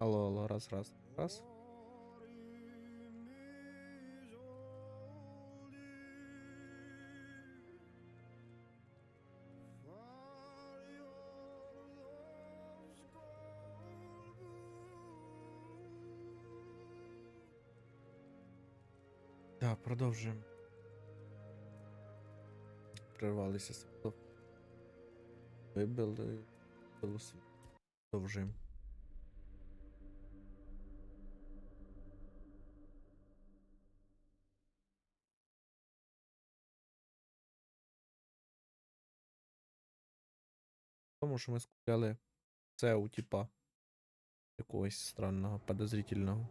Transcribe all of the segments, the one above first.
Алло, алло, раз, раз, раз. Так, продовжуємо. Прервалися світло. Вибили. Продовжуємо. Тому що ми скупляли це у типа якогось странного, подозрительного.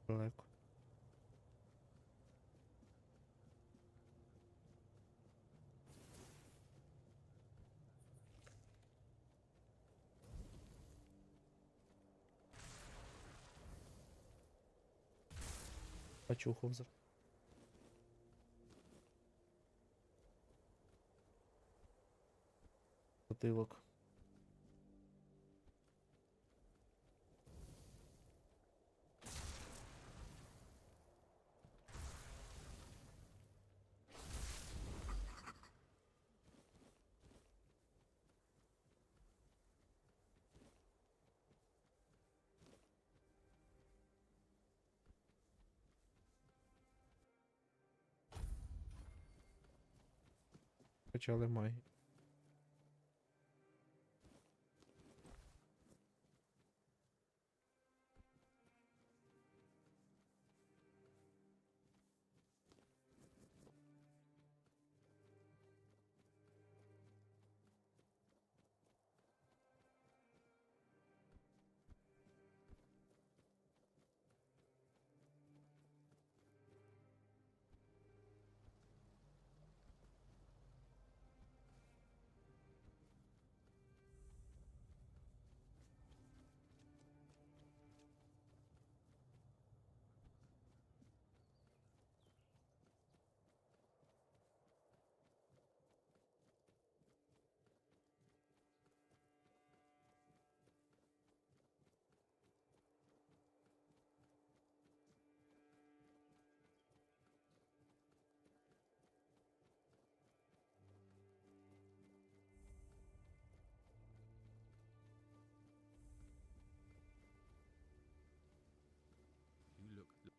Далеко. Почухав за. Затилок. Почали магію.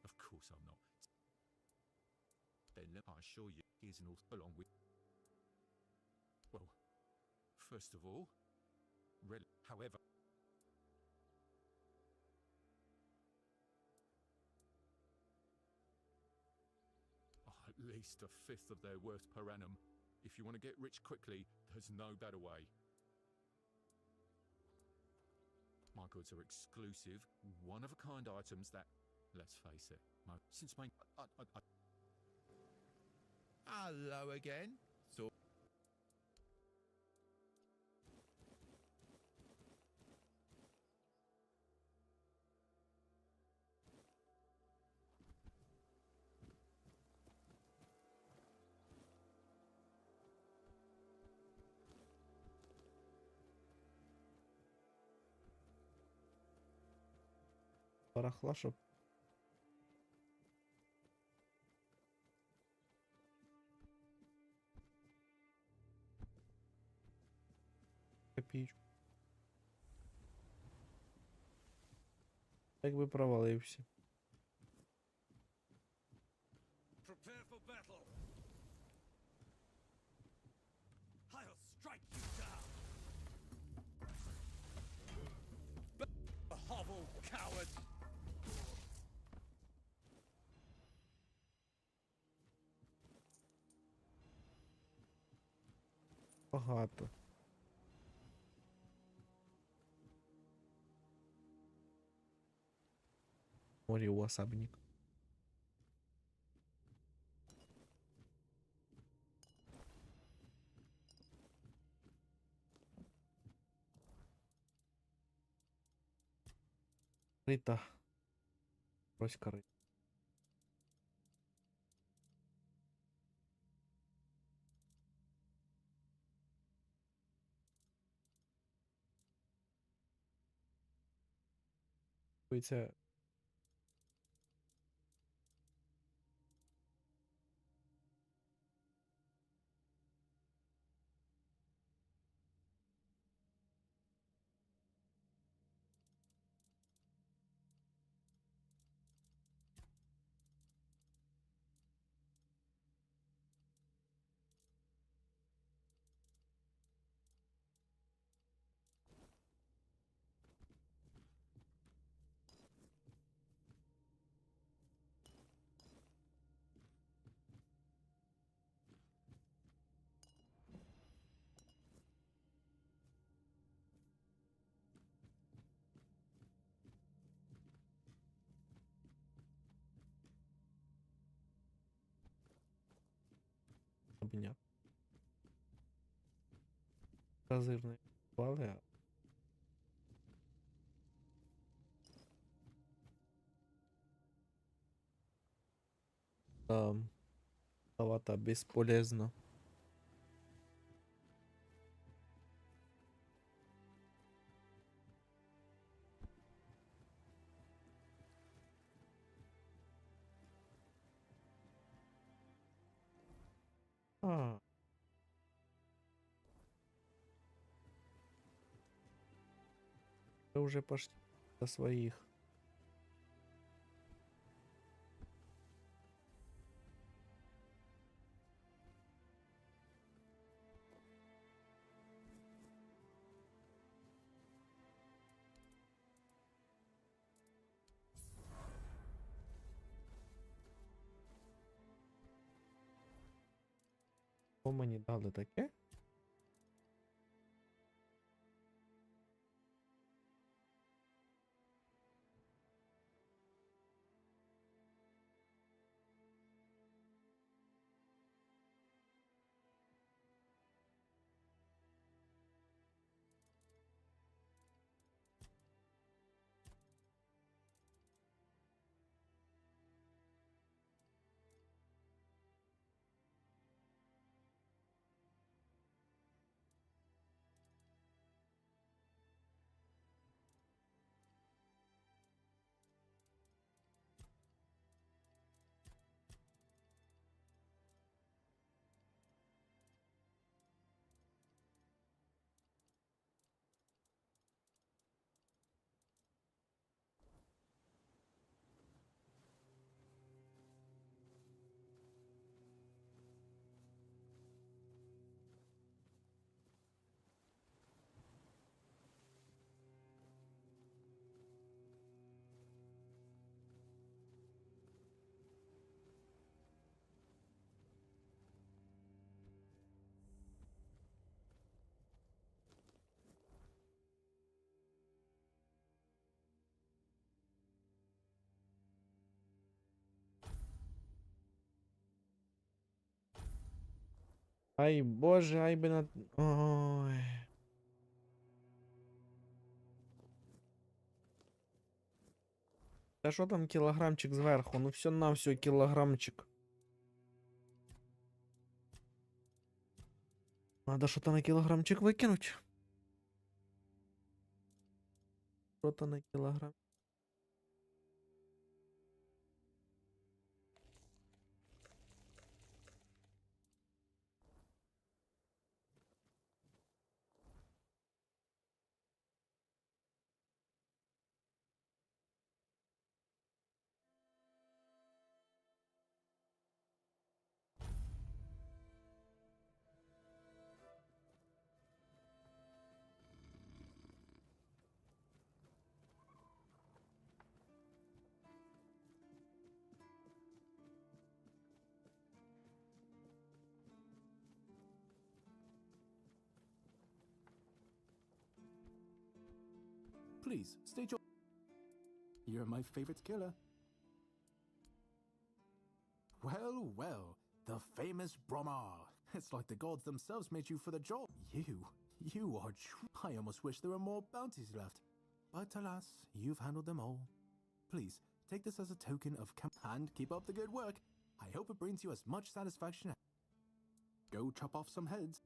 Of course I'm not. Then I assure you, here's an author along with. Well, first of all, however. At least a fifth of their worth per annum. If you want to get rich quickly, there's no better way. My goods are exclusive, one-of-a-kind items that, let's face it, since my... Hello again. So... Барахла, щоб копійку. Якби провалився. Prepare for battle. I'll strike you down. Hovel, coward. Багато. Морі уасабник. Рита. Роська ри. Це обняв. Казирний пале. Салата безполезно. А. Це вже почти до своїх. Що мені дали таке? Ай, боже, ай би на... Ой. Та що там кілограмчик зверху? Ну все на все кілограмчик. Надо що-то на кілограмчик викинуть. Що-то на кілограм. Please, state your... You're my favorite killer. Well, well, the famous Brahma. It's like the gods themselves made you for the job. You are true. I almost wish there were more bounties left. But alas, you've handled them all. Please, Take this as a token of and keep up the good work. I hope it brings you as much satisfaction. Go chop off some heads.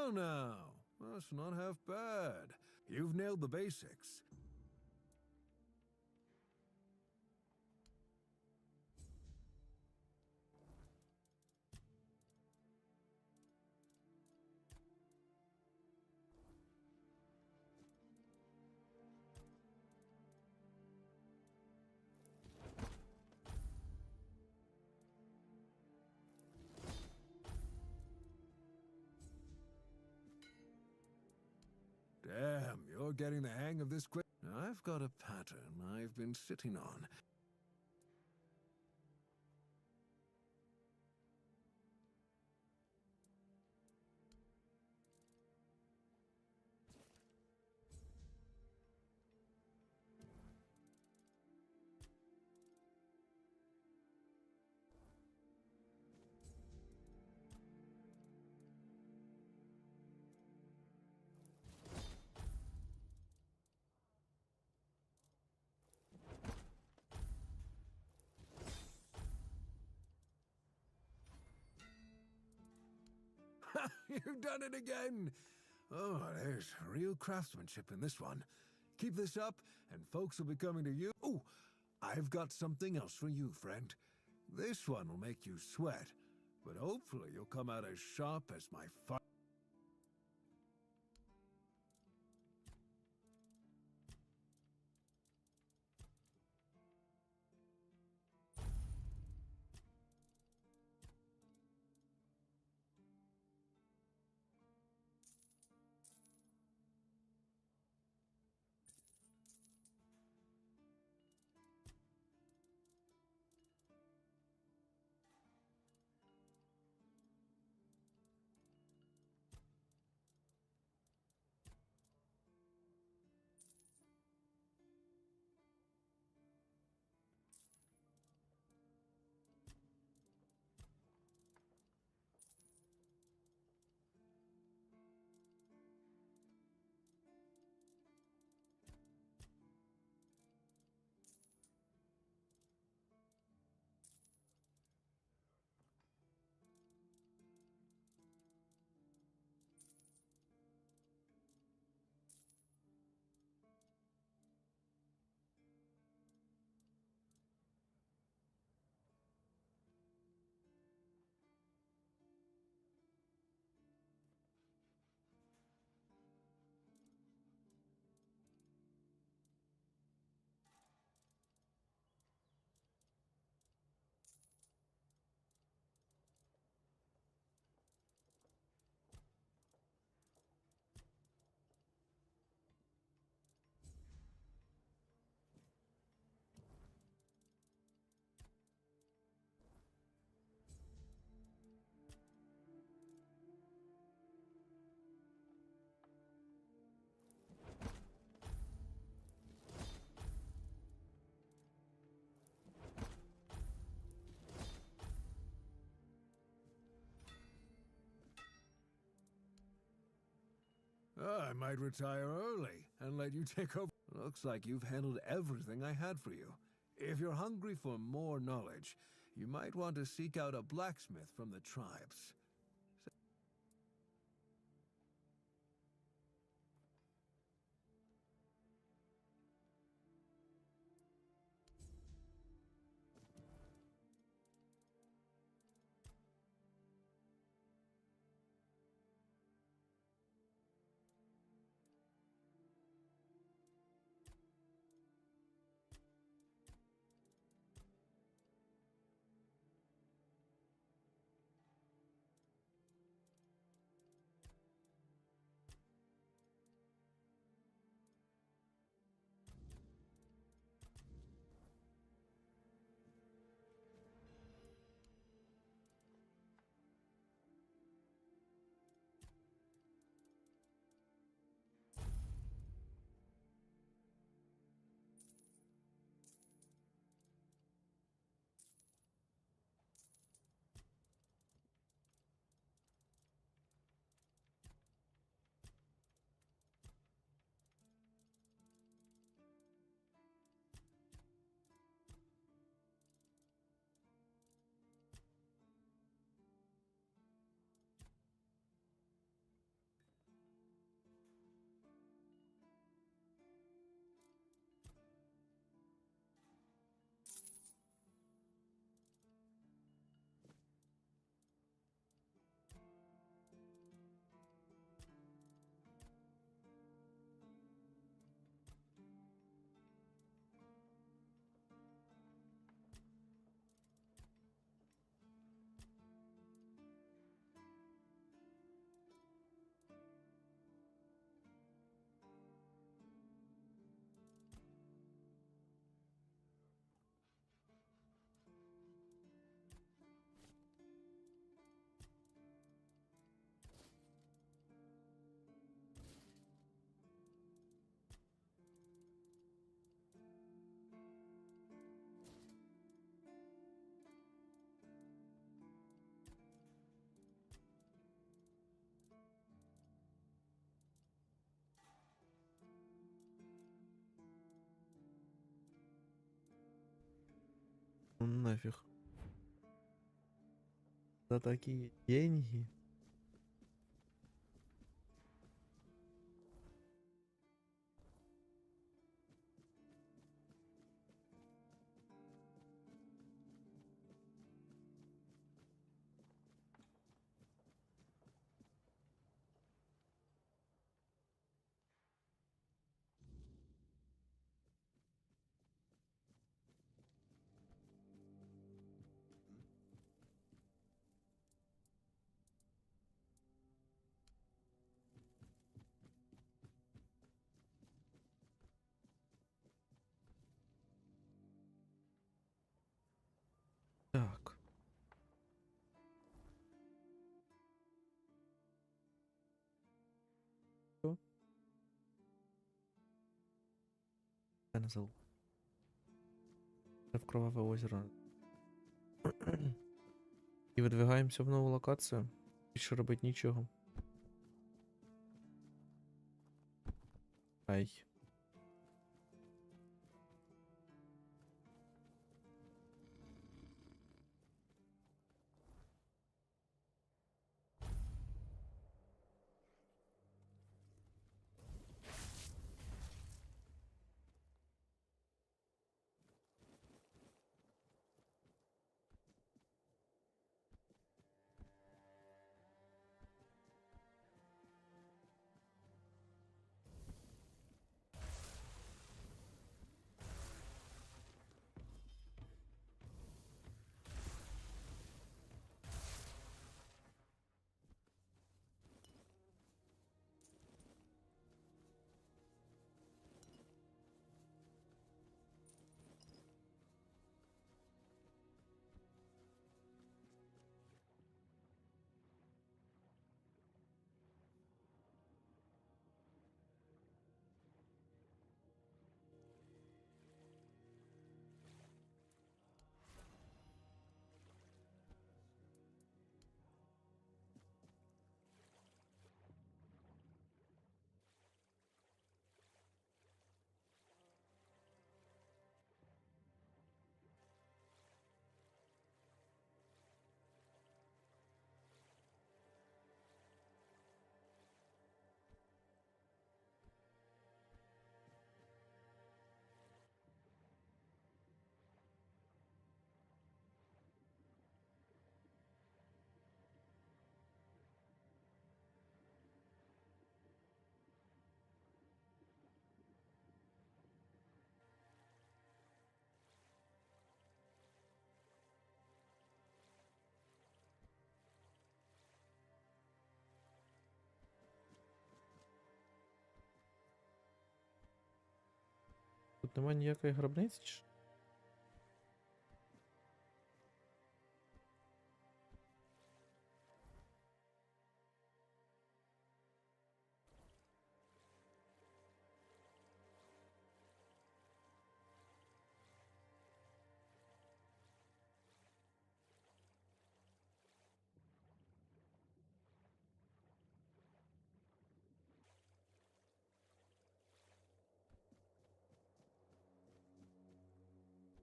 Well now, that's not half bad. You've nailed the basics. Damn, you're getting the hang of this quick. I've got a pattern I've been sitting on. You've done it again! Oh, there's real craftsmanship in this one. Keep this up, and folks will be coming to you. Oh, I've got something else for you, friend. This one will make you sweat, but hopefully you'll come out as sharp as my I might retire early and let you take over. Looks like you've handled everything I had for you. If you're hungry for more knowledge, you might want to seek out a blacksmith from the tribes. нафиг. За такие деньги. Так. Що? Я не забув. Це в Кроваве озеро. І видвигаємося в нову локацію. Більше робити нічого. Ай. Тут немає ніякої гробниці? Чи?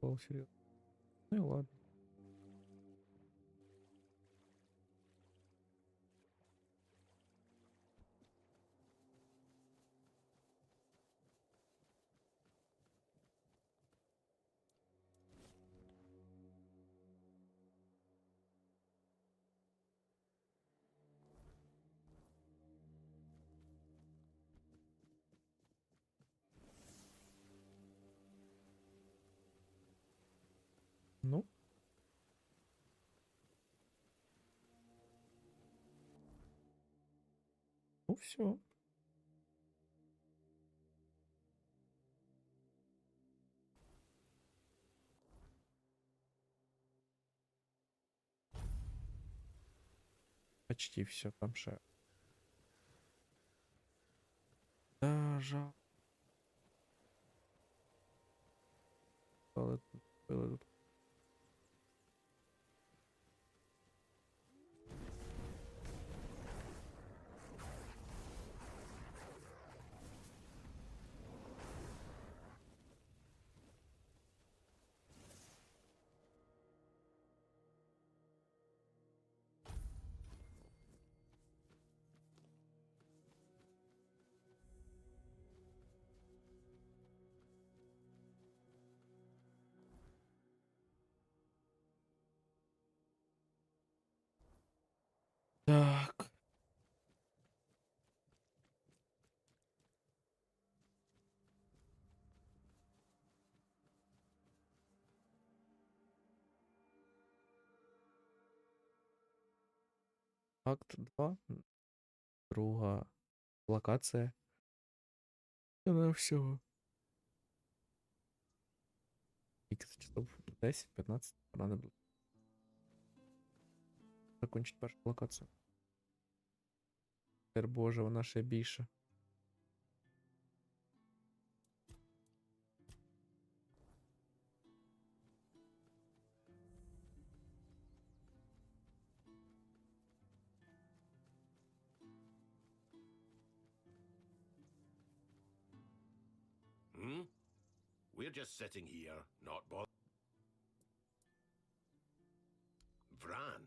О, серйозно. Ну і ладно. Ну. Ну все. Почти все там ще. Даже. Але тут було тут. Акт 2. Друга локація. На всього. Скільки часов? 10-15. Рано буде. Закончить першу локацію. Тепер, боже, вона ще більше. Hmm? We're just sitting here, not bothered. Vran?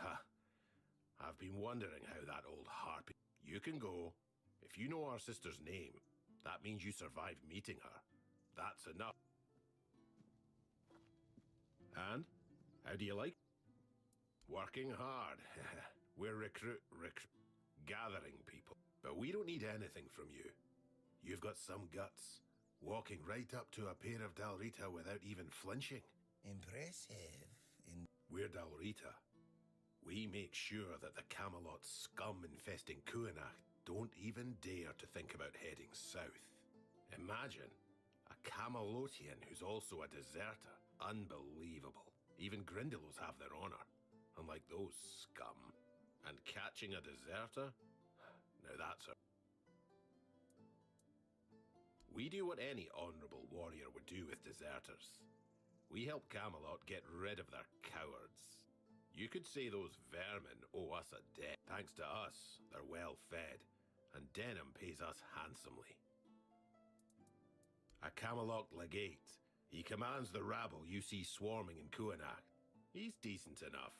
Ha! I've been wondering how that old harpy. You can go. If you know our sister's name, that means you survived meeting her. That's enough. And? How do you like? Working hard. We're gathering people. But we don't need anything from you. You've got some guts. Walking right up to a pair of Dalrita without even flinching. Impressive. We're Dalrita. We make sure that the Camelot scum infesting Kuanach don't even dare to think about heading south. Imagine a Camelotian who's also a deserter. Unbelievable. Even Grindylows have their honor, unlike those scum. And catching a deserter? Now that's a... We do what any honorable warrior would do with deserters. We help Camelot get rid of their cowards. You could say those vermin owe us a debt. Thanks to us, they're well fed, and Denham pays us handsomely. A Camelot legate. He commands the rabble you see swarming in Kuanach. He's decent enough,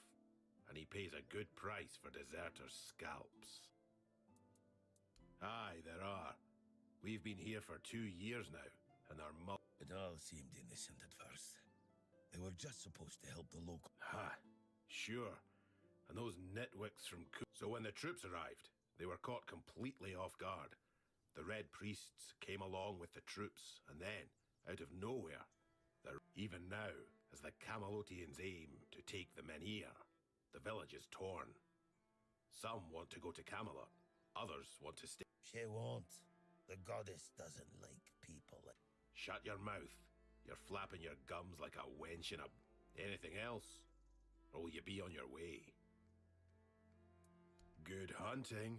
and he pays a good price for deserters' scalps. Aye, there are. We've been here for 2 years now, and our It all seemed innocent at first. They were just supposed to help the local. Ha, sure. And those nitwicks from So when the troops arrived, they were caught completely off guard. The Red Priests came along with the troops, and then, out of nowhere, even now, as the Camelotians aim to take the Menhir, the village is torn. Some want to go to Camelot, others want to stay. She won't. The goddess doesn't like people like... Shut your mouth. You're flapping your gums like a wench in a... Anything else? Or will you be on your way? Good hunting.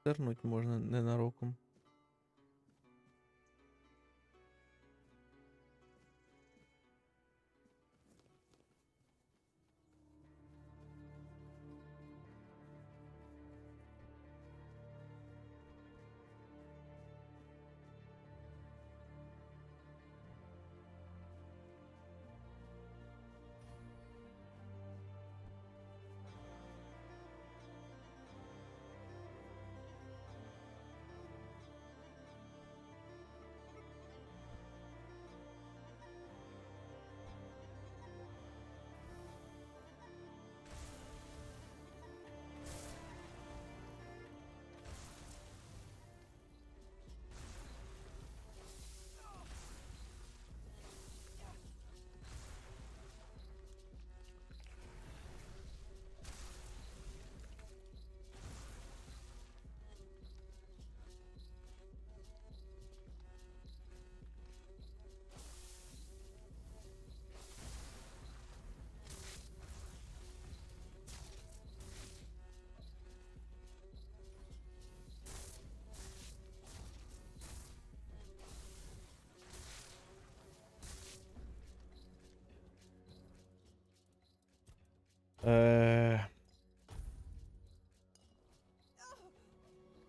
Тернуть можна ненароком.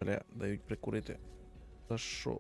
Бля, дають прикурити. Та що?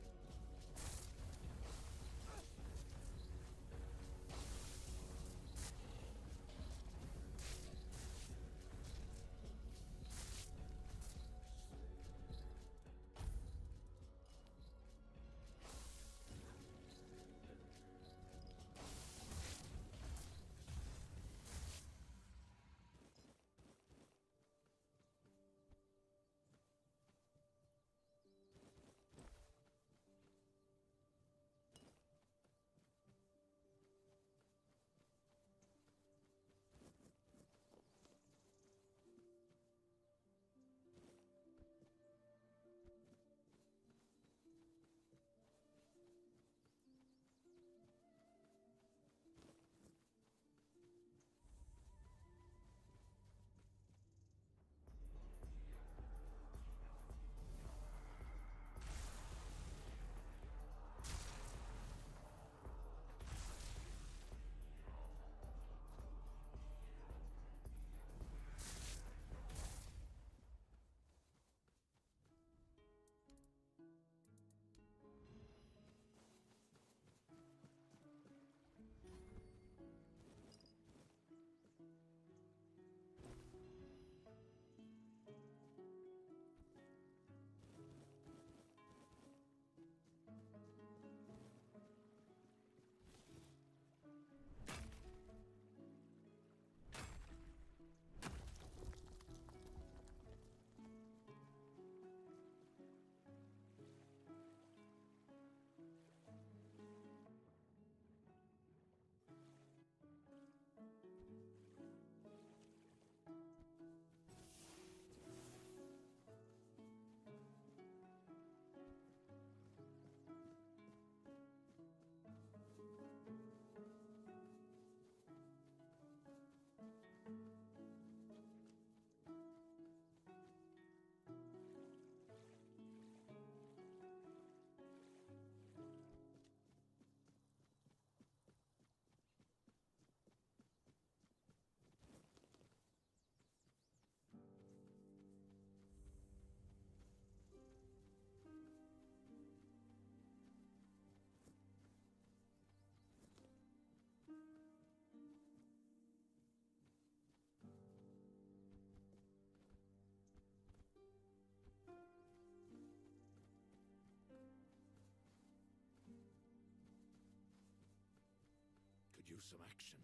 Could use some action.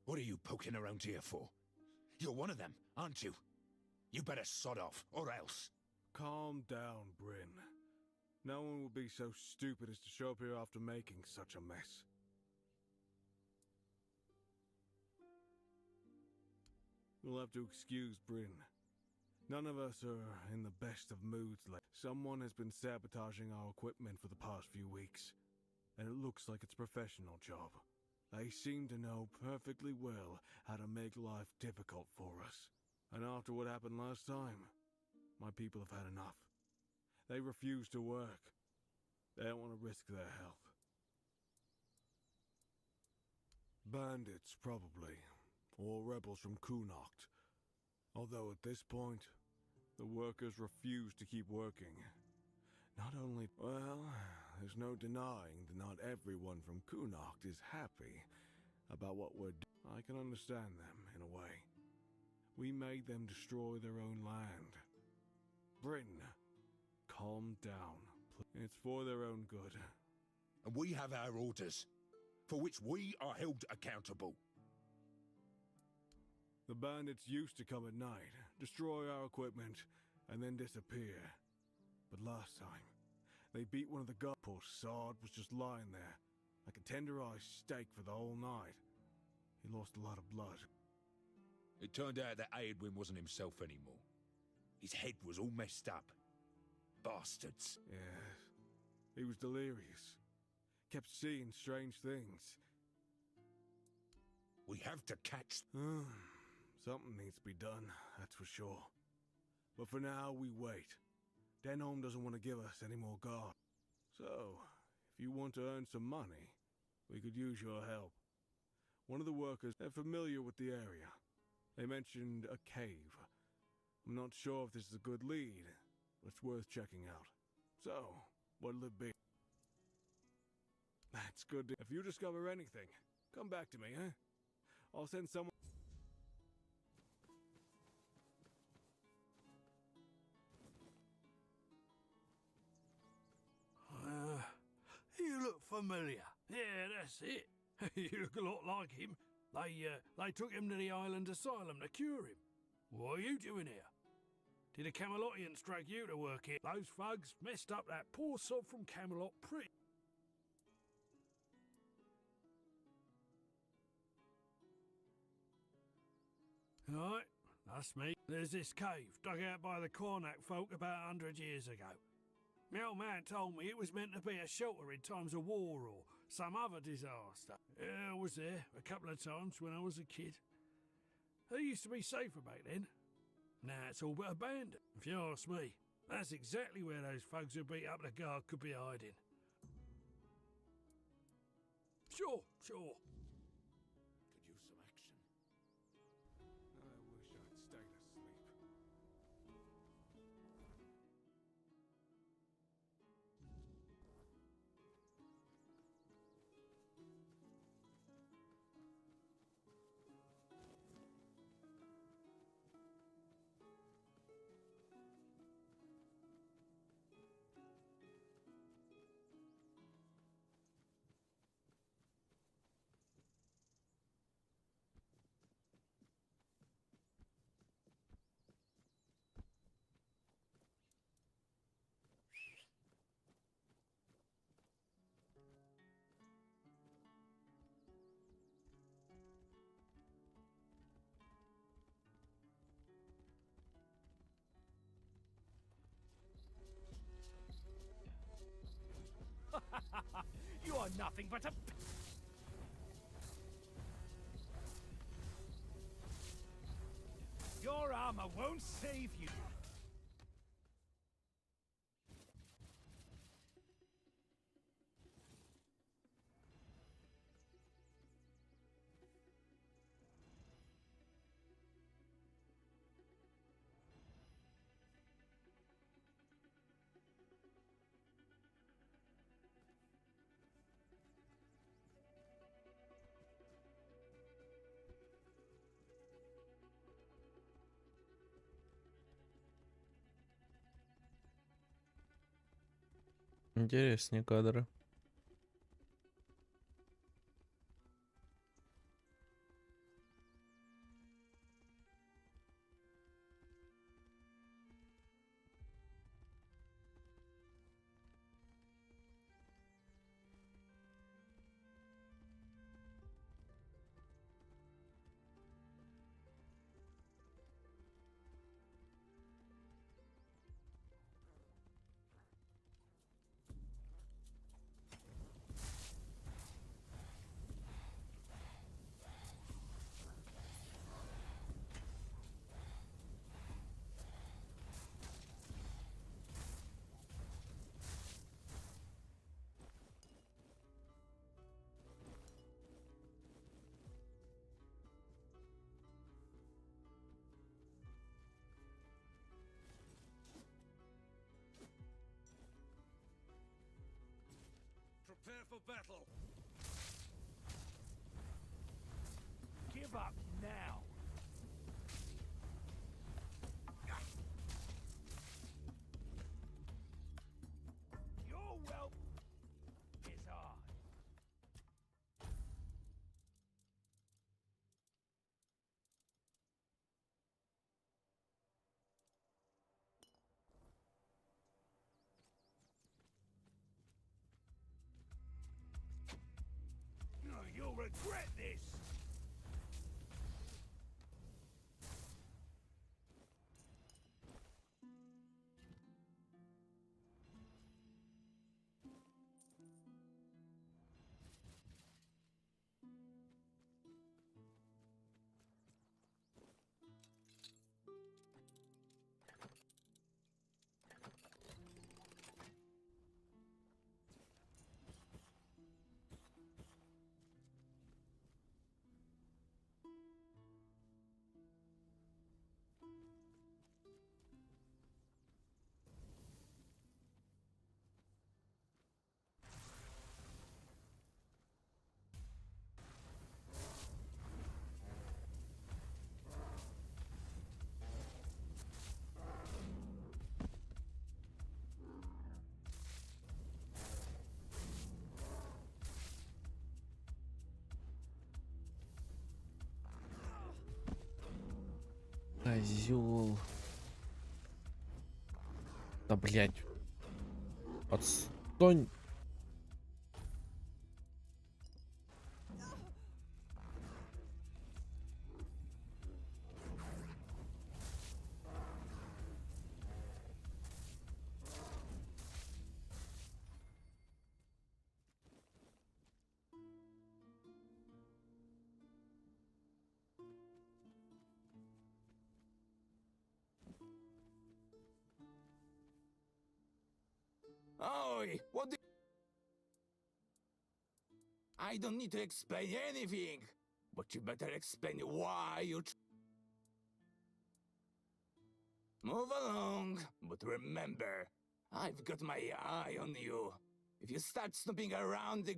What are you poking around here for? You're one of them, aren't you? You better sod off, or else. Calm down, Bryn. No one will be so stupid as to show up here after making such a mess. You'll have to excuse Bryn. None of us are in the best of moods lately. Someone has been sabotaging our equipment for the past few weeks, and it looks like it's a professional job. They seem to know perfectly well how to make life difficult for us. And after what happened last time, my people have had enough. They refuse to work. They don't want to risk their health. Bandits, probably. Or rebels from Kunakt. Although at this point, the workers refuse to keep working. Not only... Well, there's no denying that not everyone from Kunakt is happy about what we're doing. I can understand them, in a way. We made them destroy their own land. Bryn, calm down. It's for their own good. And we have our orders, for which we are held accountable. The bandits used to come at night, destroy our equipment, and then disappear. But last time, they beat one of the guards. Poor sod was just lying there, like a tenderized steak for the whole night. He lost a lot of blood. It turned out that Aedwin wasn't himself anymore. His head was all messed up. Bastards. Yes, he was delirious. Kept seeing strange things. We have to catch... Something needs to be done, that's for sure. But for now, we wait. Denholm doesn't want to give us any more guard. So, if you want to earn some money, we could use your help. One of the workers, they're familiar with the area. They mentioned a cave. I'm not sure if this is a good lead, but it's worth checking out. So, what'll it be? That's good. If you discover anything, come back to me, eh? I'll send someone. You look familiar. Yeah, that's it. You look a lot like him. They took him to the island asylum to cure him. What are you doing here? Did the Camelotians drag you to work here? Those thugs messed up that poor sod from Camelot pretty. Right, that's me. There's this cave dug out by the Cornac folk about 100 years ago. My old man told me it was meant to be a shelter in times of war or some other disaster. I was there a couple of times when I was a kid. It used to be safer back then. Now it's all but abandoned. If you ask me, that's exactly where those folks who beat up the guard could be hiding. Sure. Could use some action. I wish I'd stayed asleep. You are nothing but a... Your armor won't save you. Интересные кадры. Prepare for battle. Give up now. Your wealth is ours. You'll regret this. Козёл. Да, блядь. Отстань. Oi, what the... I don't need to explain anything, but you better explain why you... Move along, but remember, I've got my eye on you. If you start snooping around the...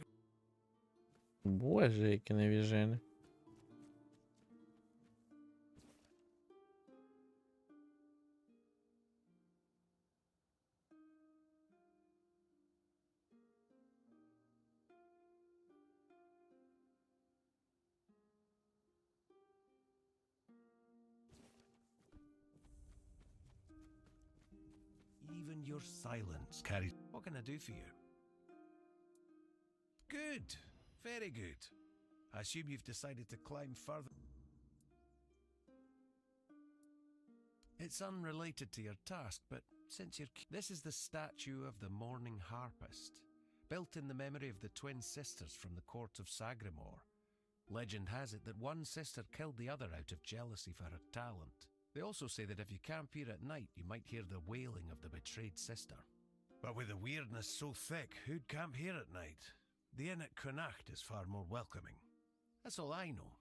Боже, яке навіжене. Even your silence carries... What can I do for you? Good. Very good. I assume you've decided to climb further. It's unrelated to your task, but since you're... This is the statue of the Morning Harpist, built in the memory of the twin sisters from the court of Sagramore. Legend has it that one sister killed the other out of jealousy for her talent. They also say that if you camp here at night, you might hear the wailing of the betrayed sister. But with the weirdness so thick, who'd camp here at night? The inn at Connacht is far more welcoming. That's all I know.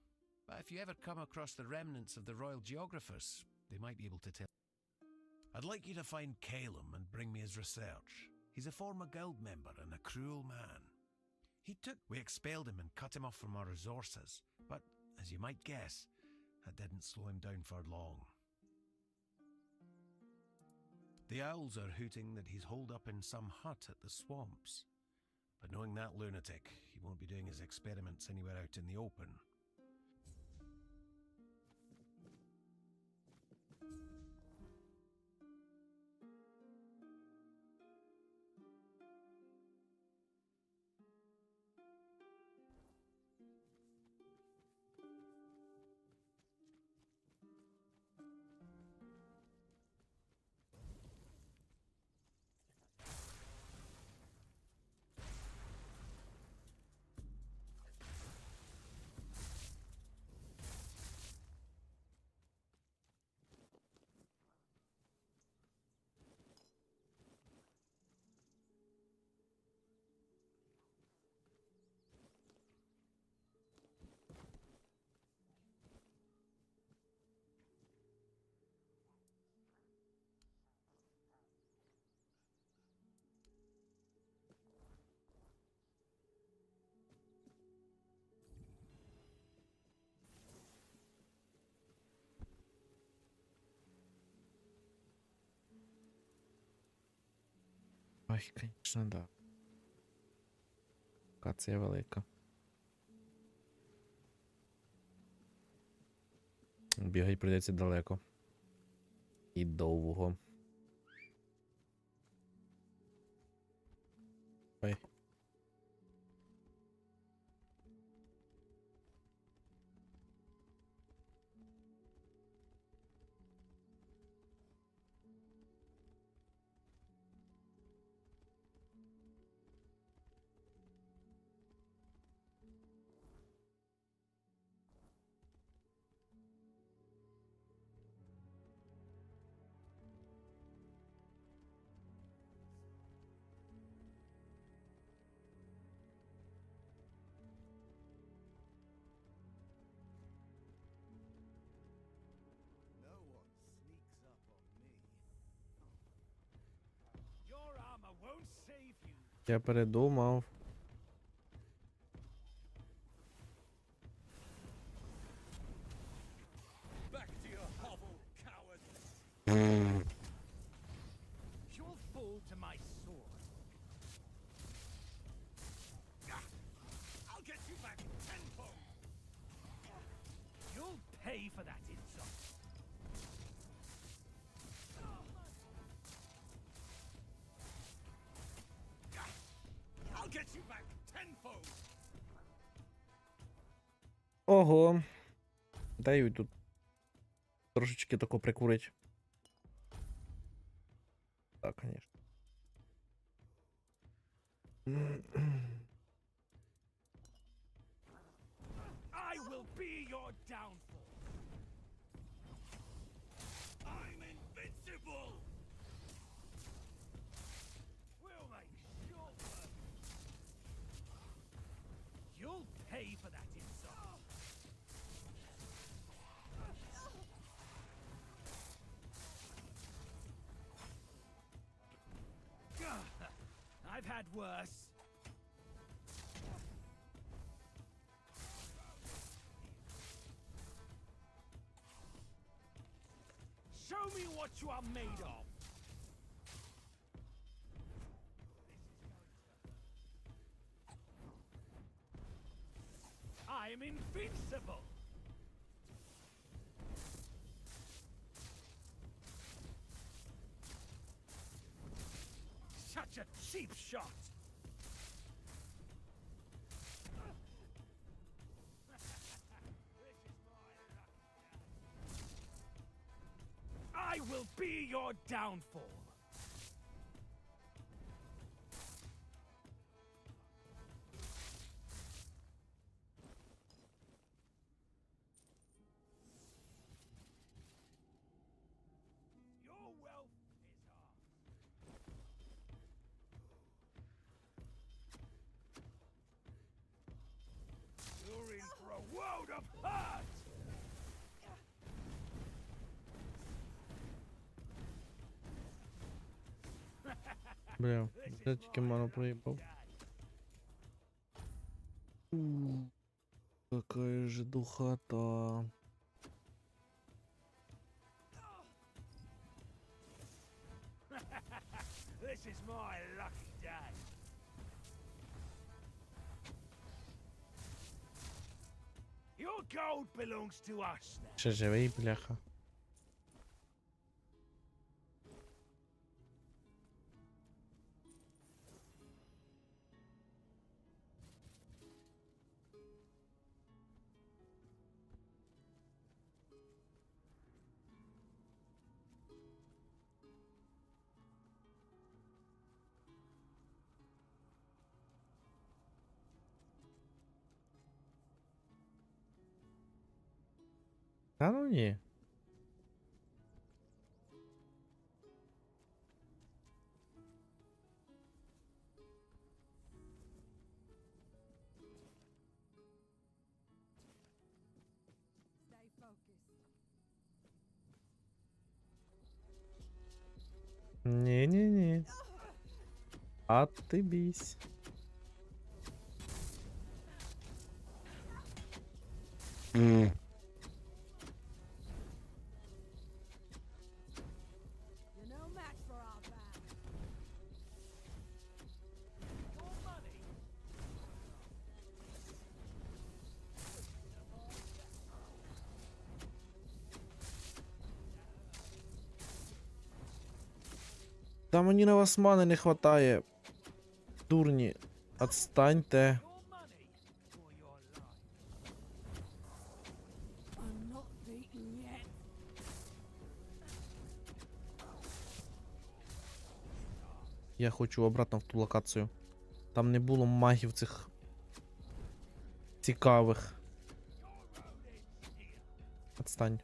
But if you ever come across the remnants of the royal geographers, they might be able to tell. I'd like you to find Calum and bring me his research. He's a former guild member and a cruel man. We expelled him and cut him off from our resources, but, as you might guess, that didn't slow him down for long. The owls are hooting that he's holed up in some hut at the swamps. But knowing that lunatic, he won't be doing his experiments anywhere out in the open. Ой, конечно, да. Локація велика. Бігать прийдеться далеко. І довго. Ой. Your armor won't save you. Я передумав. Back to your hovel, coward. You'll fall to my sword. I'll get you back tenfold. You'll pay for that insult. Ого. Дай тут трошечки тако прикурить. Так, конечно. I will be your downfall. I'm invincible. We'll make short work. You'll pay for that insult. I've had worse. Show me what you are made of. I am invincible. Such a cheap shot. I will be your downfall. Your wealth is ours. You're in for a world of hurt. Бля, я тільки ману проїбав. Какая же духота. This is my lucky day. Your gold belongs to us now. Ще живий, бляха. Та ну ні. Ні-ні-ні. А ти бійсь. You're no match for our band. Your money. Та мені на вас мани не хватає. Дурні. Отстаньте. Your money or your life. I'm not beaten yet. Я хочу обратно в ту локацію. Там не було магів цих цікавих. Отстань.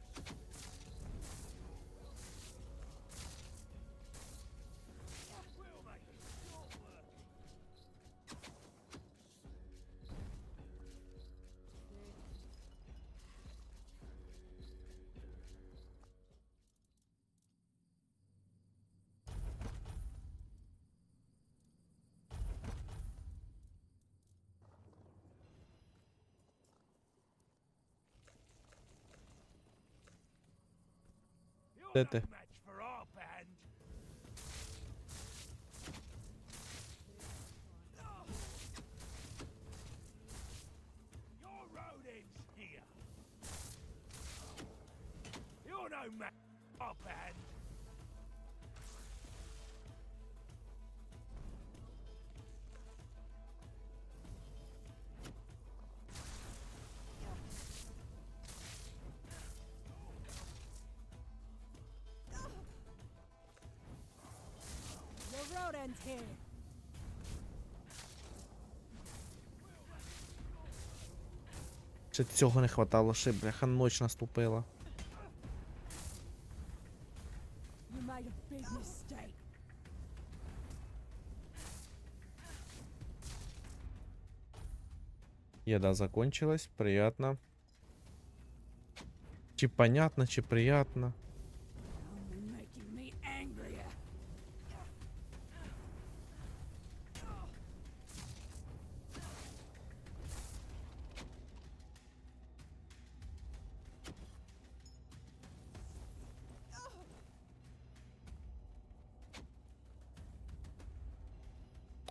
You're Де ти? no match for our band. Your road ends here. You're no match for our band. ends here. Ще цього не хватало, ще, бляха, ніч наступила. You made a big mistake. Еда закончилась, приятно. Чи понятно, чи приятно. Only making me angrier.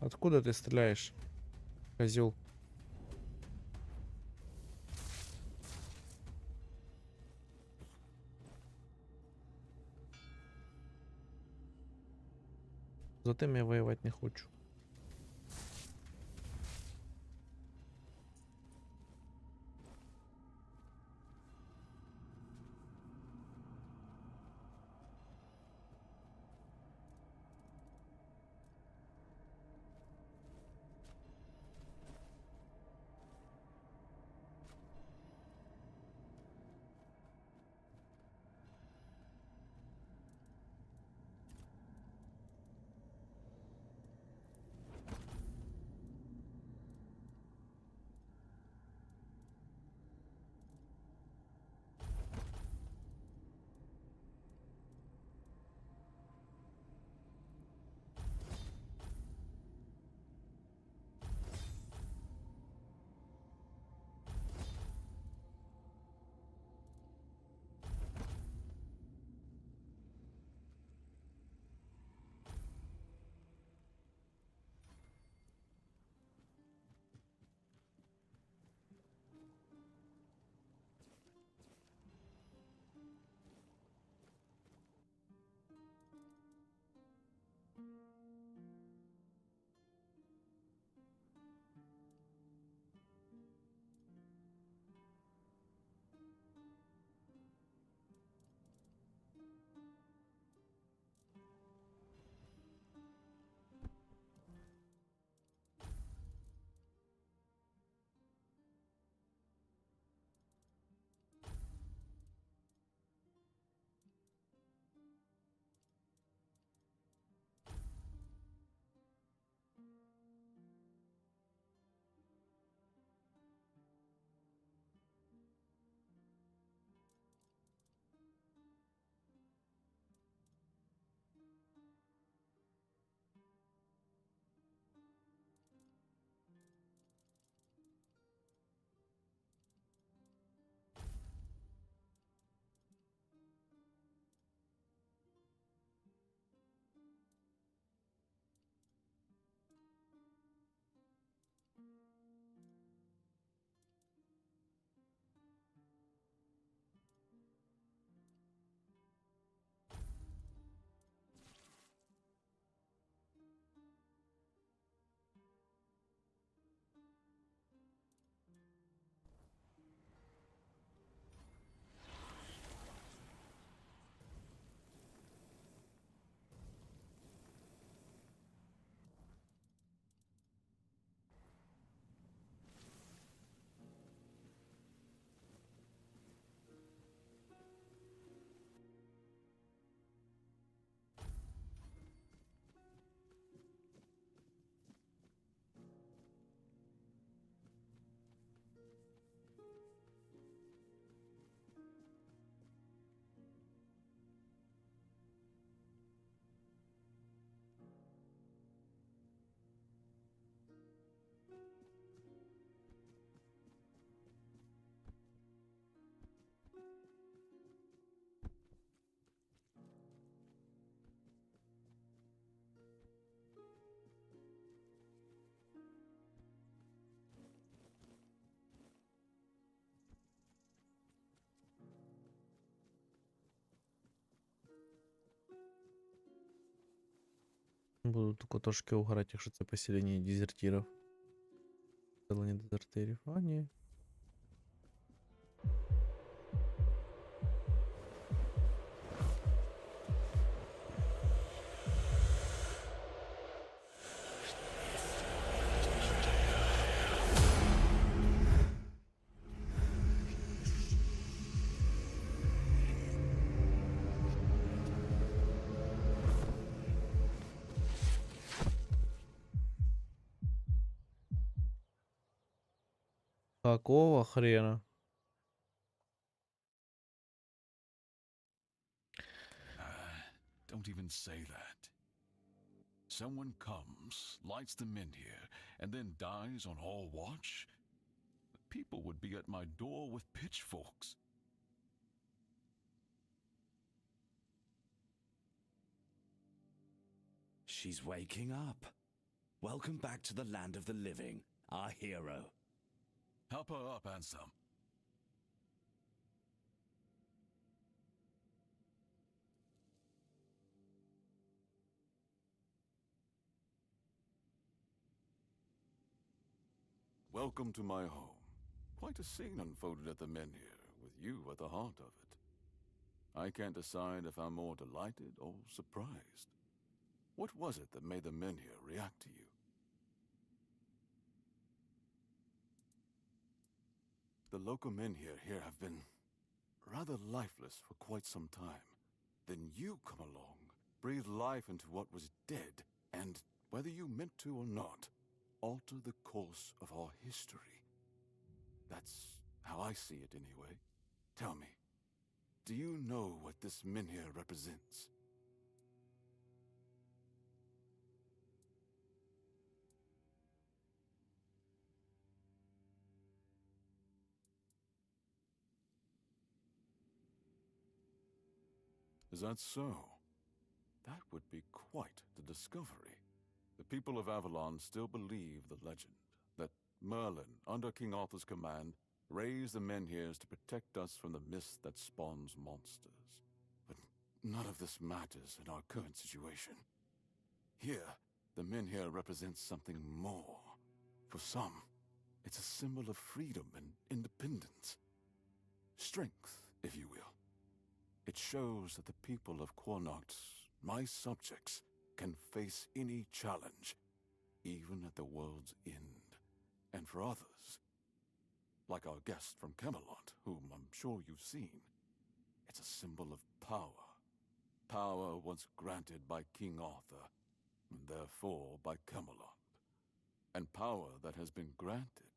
Откуда ты стреляешь, козел? Затем я воевать не хочу. Буду тільки трошки угорати, якщо це поселення дезертирів. Поселення дезертирів. А, ні. Какого хрена? Don't even say that. Someone comes, lights them in here, and then dies on our watch? People would be at my door with pitchforks. She's waking up. Welcome back to the land of the living, our hero. Help her up, Ansem. Welcome to my home. Quite a scene unfolded at the menhir, with you at the heart of it. I can't decide if I'm more delighted or surprised. What was it that made the menhir react to you? The local menhir here have been rather lifeless for quite some time. Then you come along, breathe life into what was dead, and, whether you meant to or not, alter the course of our history. That's how I see it anyway. Tell me, do you know what this menhir represents? Is that so? That would be quite the discovery. The people of Avalon still believe the legend, that Merlin, under King Arthur's command, raised the menhirs to protect us from the mist that spawns monsters. But none of this matters in our current situation. Here, the menhir represents something more. For some, it's a symbol of freedom and independence. Strength, if you will. It shows that the people of Quanacht, my subjects, can face any challenge, even at the world's end. And for others, like our guest from Camelot, whom I'm sure you've seen, it's a symbol of power. Power once granted by King Arthur, and therefore by Camelot. And power that has been granted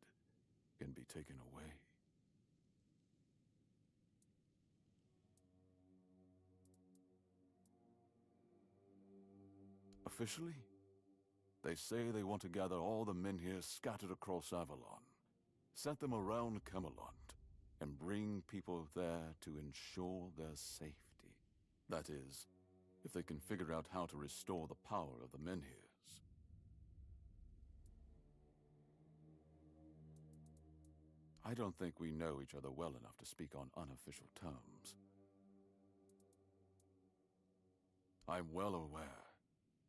can be taken away. Officially, they say they want to gather all the menhirs scattered across Avalon, set them around Camelot, and bring people there to ensure their safety. That is, if they can figure out how to restore the power of the menhirs. I don't think we know each other well enough to speak on unofficial terms. I'm well aware.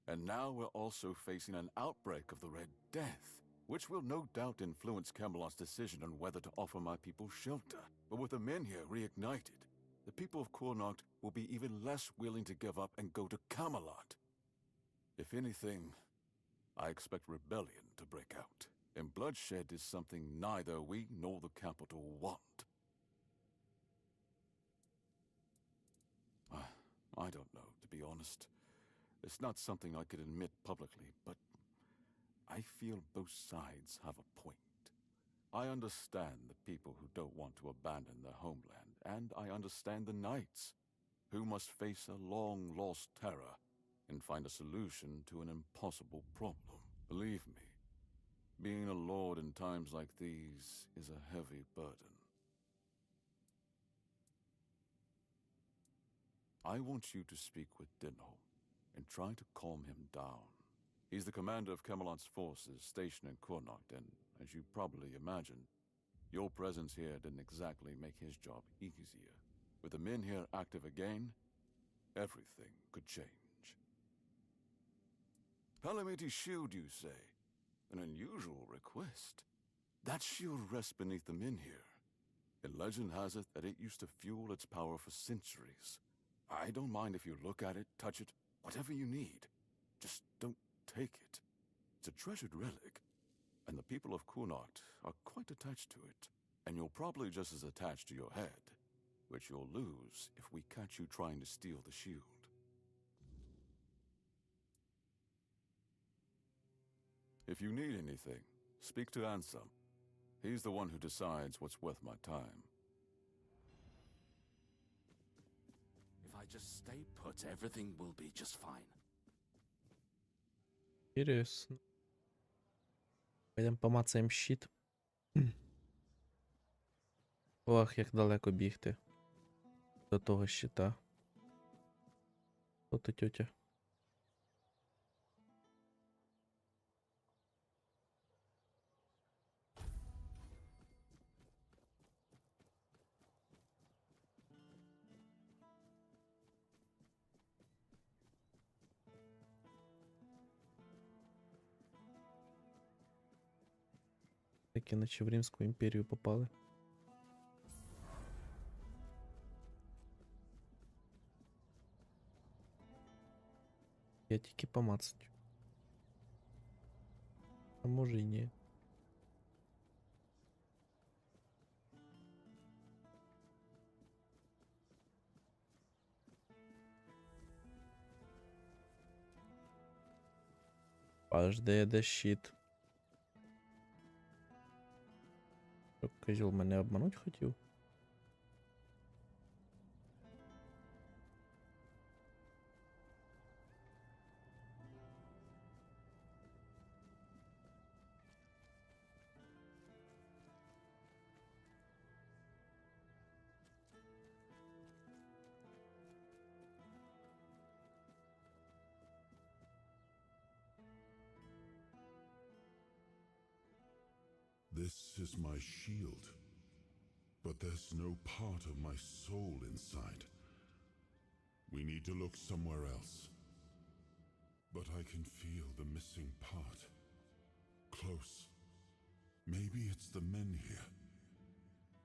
And now we're also facing an outbreak of the Red Death, which will no doubt influence Camelot's decision on whether to offer my people shelter. But with the menhir reignited, the people of Quanacht will be even less willing to give up and go to Camelot. If anything, I expect rebellion to break out, and bloodshed is something neither we nor the capital want. I don't know, to be honest. It's not something I could admit publicly, but I feel both sides have a point. I understand the people who don't want to abandon their homeland, and I understand the knights, who must face a long-lost terror and find a solution to an impossible problem. Believe me, being a lord in times like these is a heavy burden. I want you to speak with Dinho and try to calm him down. He's the commander of Camelot's forces stationed in Quanacht, and, as you probably imagine, your presence here didn't exactly make his job easier. With the menhir active again, everything could change. Calamity Shield, you say? An unusual request. That shield rests beneath the menhir, and legend has it that it used to fuel its power for centuries. I don't mind if you look at it, touch it, whatever you need. Just don't take it. It's a treasured relic, and the people of Quanacht are quite attached to it. And you're probably just as attached to your head, which you'll lose if we catch you trying to steal the shield. If you need anything, speak to Ansem. He's the one who decides what's worth my time. If I just stay put, everything will be just fine. Інтересно. Пойдемо помацаємо щит. Ох, як далеко бігти. До того щита. Хто ти, тьотя? Такі наче в Римську імперію попали. Я тільки помацать. А може і ні. Аж де щит. Що, козьол мене обмануть хотів? This is my shield, but there's no part of my soul inside. We need to look somewhere else. But I can feel the missing part. Close. Maybe it's the men here.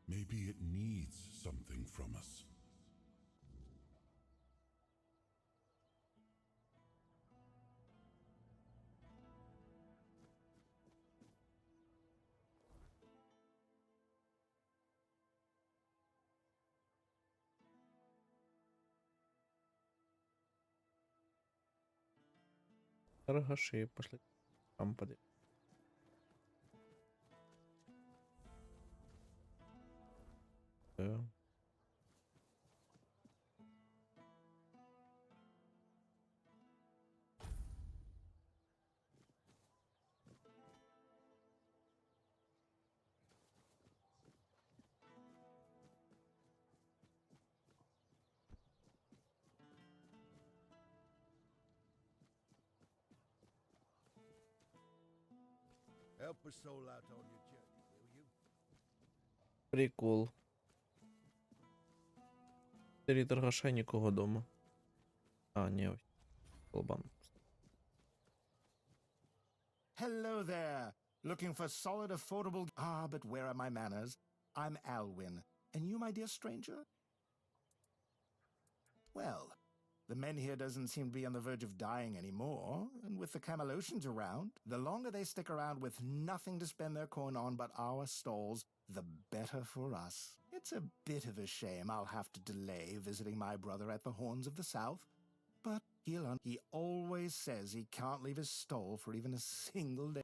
Maybe it needs something from us. Торгаши пошли. Там поди. Да. Help a soul out on your journey, will you? Прикол. Три торгаша, нікого дома. А, ні, ось. Колбан. Hello there. Looking for solid, affordable... Ah, but where are my manners? I'm Alwyn. And you, my dear stranger? Well, the men here doesn't seem to be on the verge of dying anymore, and with the Camelosians around, the longer they stick around with nothing to spend their coin on but our stalls, the better for us. It's a bit of a shame I'll have to delay visiting my brother at the Horns of the South, but he always says he can't leave his stall for even a single day.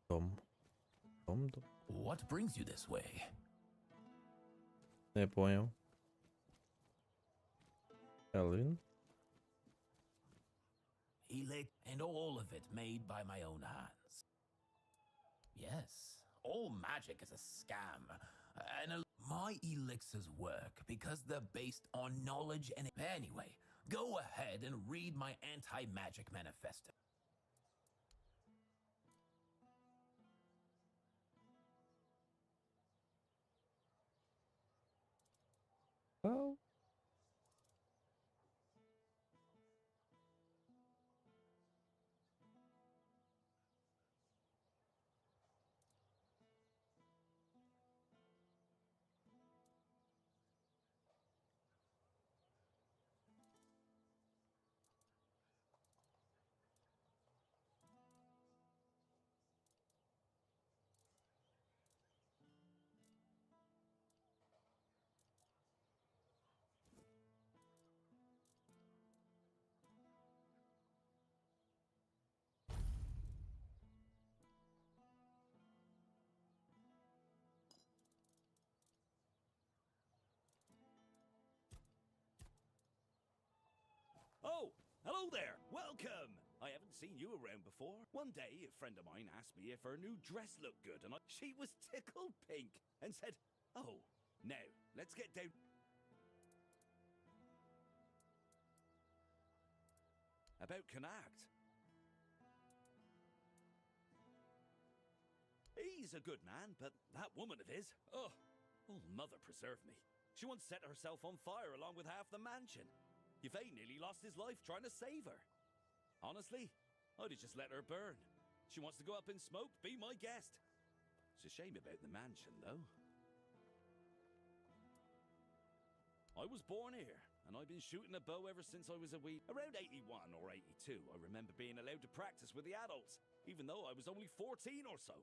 Том. Том? What brings you this way? Не понял. Элвин? And all of it made by my own hands. Yes, all magic is a scam. My elixirs work because they're based on knowledge and... Anyway, go ahead and read my anti-magic manifesto. Oh. Oh, hello there. Welcome. I haven't seen you around before. One day, a friend of mine asked me if her new dress looked good, and she was tickled pink and said, "Oh, now, let's get down." About Connacht. He's a good man, but that woman of his, oh, mother preserve me. She once set herself on fire along with half the mansion. Yvain nearly lost his life trying to save her. Honestly, I'd have just let her burn. She wants to go up in smoke, be my guest. It's a shame about the mansion, though. I was born here, and I've been shooting a bow ever since I was a wee... Around 81 or 82, I remember being allowed to practice with the adults, even though I was only 14 or so.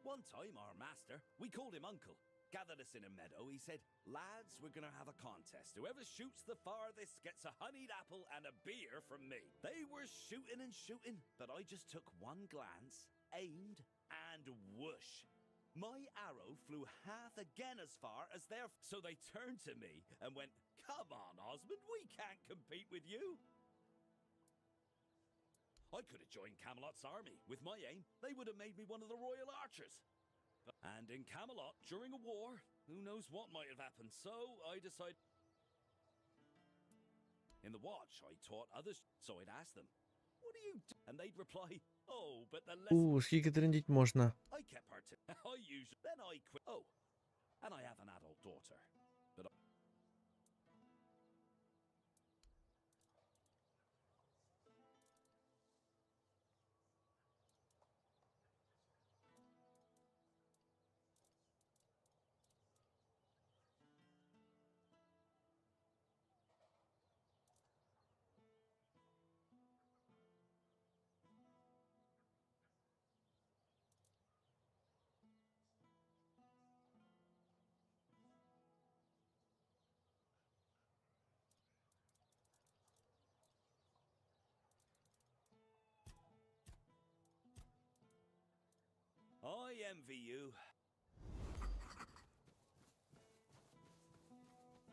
One time, our master, we called him Uncle, gathered us in a meadow. He said, "Lads, we're gonna have a contest. Whoever shoots the farthest gets a honeyed apple and a beer from me." They were shooting and shooting, but I just took one glance, aimed, and whoosh. My arrow flew half again as far as their... So they turned to me and went, "Come on, Osmond, we can't compete with you." I could have joined Camelot's army. With my aim, they would have made me one of the royal archers. And in Camelot, during a war, who knows what might have happened, so I decided... In the watch, I taught others, so I'd ask them, "What do you do?" And they'd reply, "Oh, but the lesson..." Скільки трендіть можна? I kept I usually... Then I quit. Oh, and I have an adult daughter. But I envy you.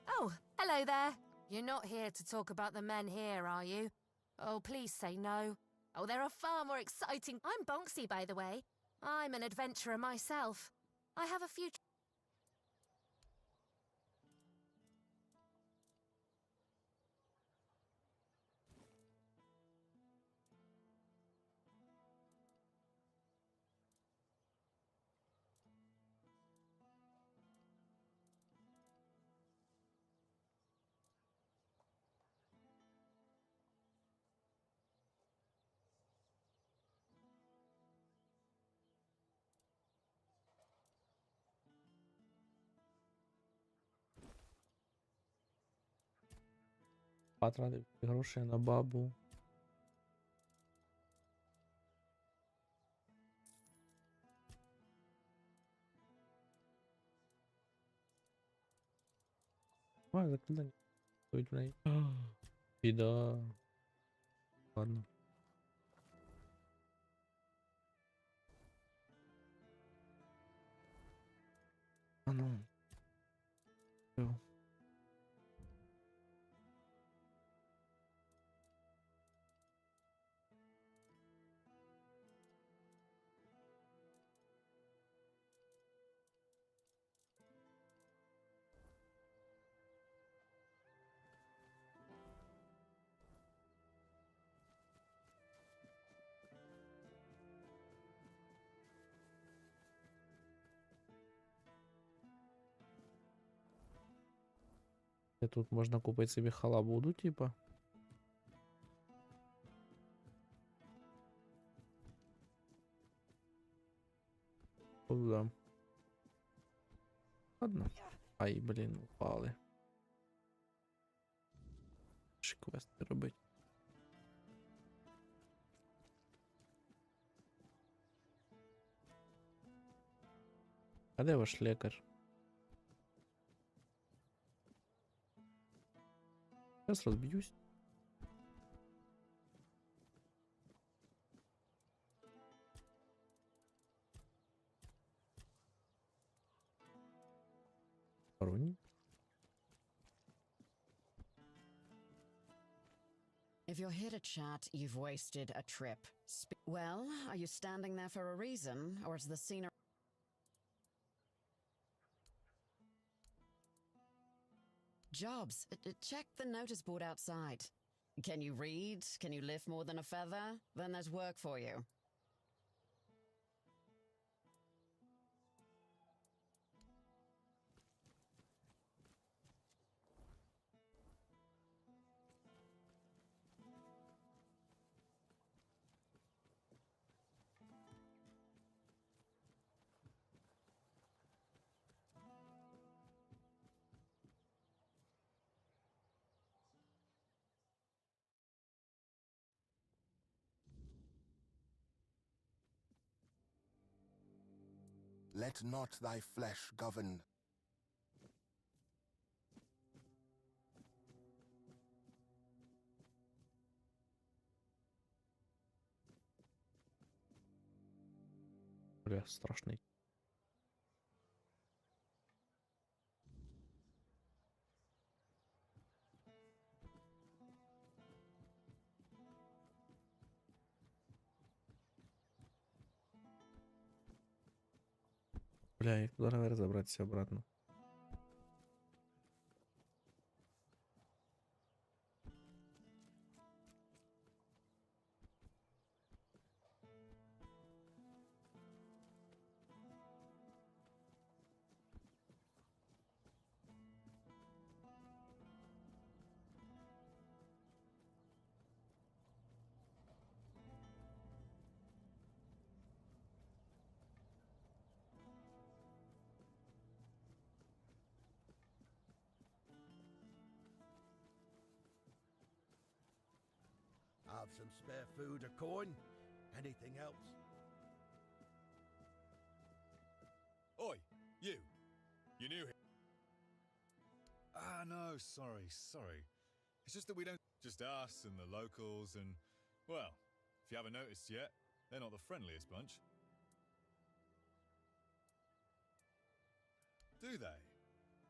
Oh, hello there. You're not here to talk about the men here, are you? Oh, please say no. Oh, there are far more exciting... I'm Bonksy, by the way. I'm an adventurer myself. I have a few... Потратив гроші на бабу. А, закладання. Стоїть в неї. Біда. Ладно. А ну. Всё. І тут можна купити собі халабуду, типа. Куда? Ладно. Ай, блін, упали. Ще квести робить. А де ваш лікар? Сейчас разбьюсь. Пароний. If you're here to chat, you've wasted a trip. Well, are you standing there for a reason, or is the scenery... Jobs. Check the notice board outside. Can you read? Can you lift more than a feather? Then there's work for you. Let not thy flesh govern. Бля, страшний. Бля, як туди наверх забратися обратно. Have some spare food or coin? Anything else? Oi, you. You new here? Ah, no, sorry. It's just that we don't... Just us and the locals and... Well, if you haven't noticed yet, they're not the friendliest bunch. Do they?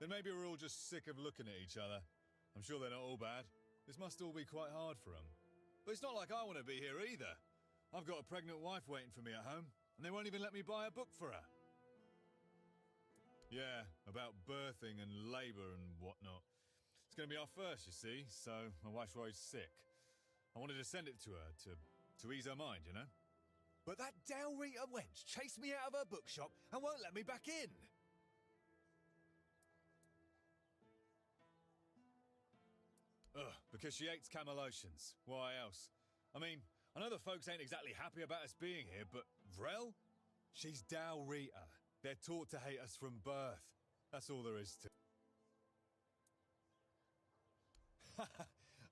Then maybe we're all just sick of looking at each other. I'm sure they're not all bad. This must all be quite hard for them. But it's not like I want to be here either. I've got a pregnant wife waiting for me at home, and they won't even let me buy a book for her. Yeah, about birthing and labour and whatnot. It's going to be our first, you see, so my wife's worried sick. I wanted to send it to her to ease her mind, you know? But that Dalrita wench chased me out of her bookshop and won't let me back in. Ugh, because she hates Camelotians. Why else? I mean, I know the folks ain't exactly happy about us being here, but Vrel? She's Dalrita. They're taught to hate us from birth. That's all there is to...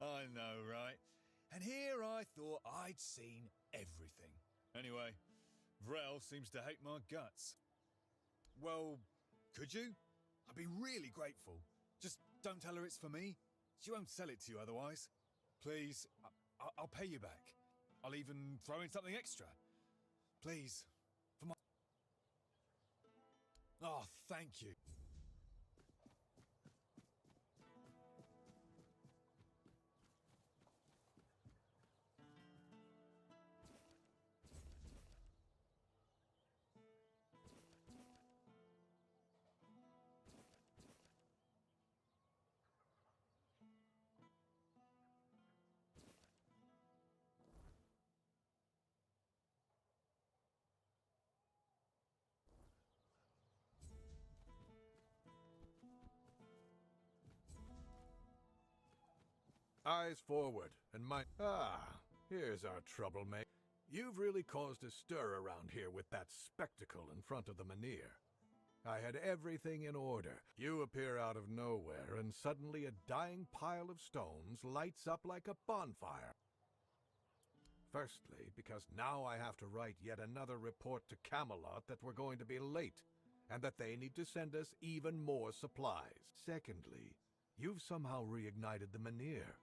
I know, right? And here I thought I'd seen everything. Anyway, Vrel seems to hate my guts. Well, could you? I'd be really grateful. Just don't tell her it's for me. She won't sell it to you otherwise. Please, I'll pay you back. I'll even throw in something extra. Please, for my... Oh, thank you. Eyes forward, and here's our troublemaker. You've really caused a stir around here with that spectacle in front of the menhir. I had everything in order. You appear out of nowhere, and suddenly a dying pile of stones lights up like a bonfire. Firstly, because now I have to write yet another report to Camelot that we're going to be late, and that they need to send us even more supplies. Secondly, you've somehow reignited the menhir,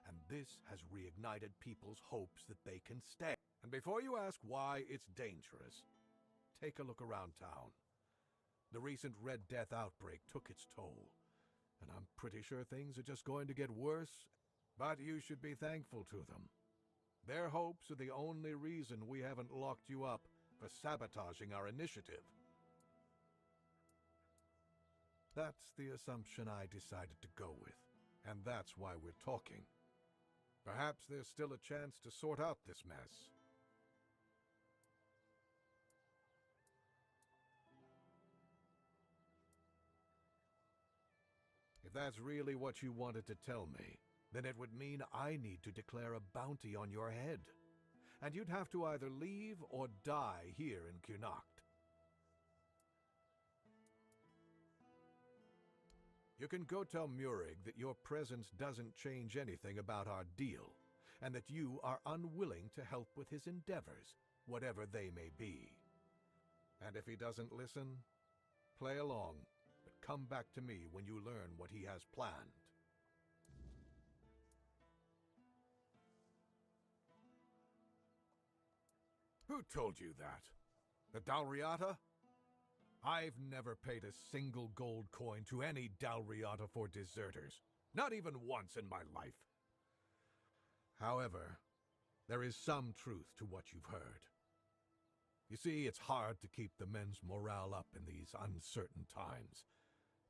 and this has reignited people's hopes that they can stay. And before you ask why it's dangerous, take a look around town. The recent Red Death outbreak took its toll, and I'm pretty sure things are just going to get worse, but you should be thankful to them. Their hopes are the only reason we haven't locked you up for sabotaging our initiative. That's the assumption I decided to go with, and that's why we're talking. Perhaps there's still a chance to sort out this mess. If that's really what you wanted to tell me, then it would mean I need to declare a bounty on your head. And you'd have to either leave or die here in Connacht. You can go tell Murig that your presence doesn't change anything about our deal, and that you are unwilling to help with his endeavors, whatever they may be. And if he doesn't listen, play along, but come back to me when you learn what he has planned. Who told you that? The Dalriata? I've never paid a single gold coin to any Dalriata for deserters. Not even once in my life. However, there is some truth to what you've heard. You see, it's hard to keep the men's morale up in these uncertain times.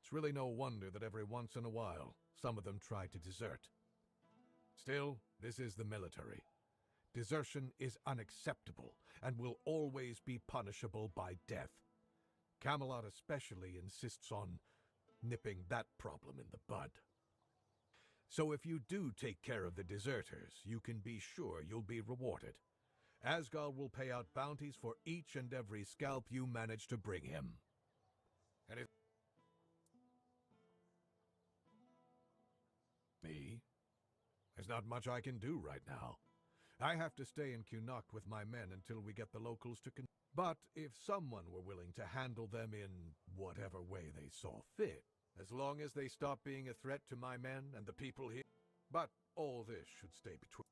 It's really no wonder that every once in a while, some of them try to desert. Still, this is the military. Desertion is unacceptable and will always be punishable by death. Camelot especially insists on nipping that problem in the bud. So if you do take care of the deserters, you can be sure you'll be rewarded. Asgard will pay out bounties for each and every scalp you manage to bring him. And if me, there's not much I can do right now. I have to stay in Connacht with my men until we get the locals to But if someone were willing to handle them in whatever way they saw fit, as long as they stop being a threat to my men and the people here. But all this should stay between.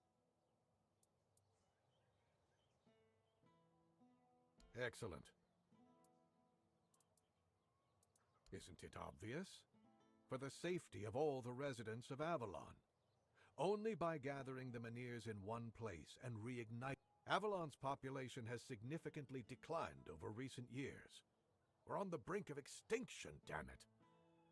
Excellent. Isn't it obvious? For the safety of all the residents of Avalon. Only by gathering the menhirs in one place and reigniting. Avalon's population has significantly declined over recent years. We're on the brink of extinction, damn it.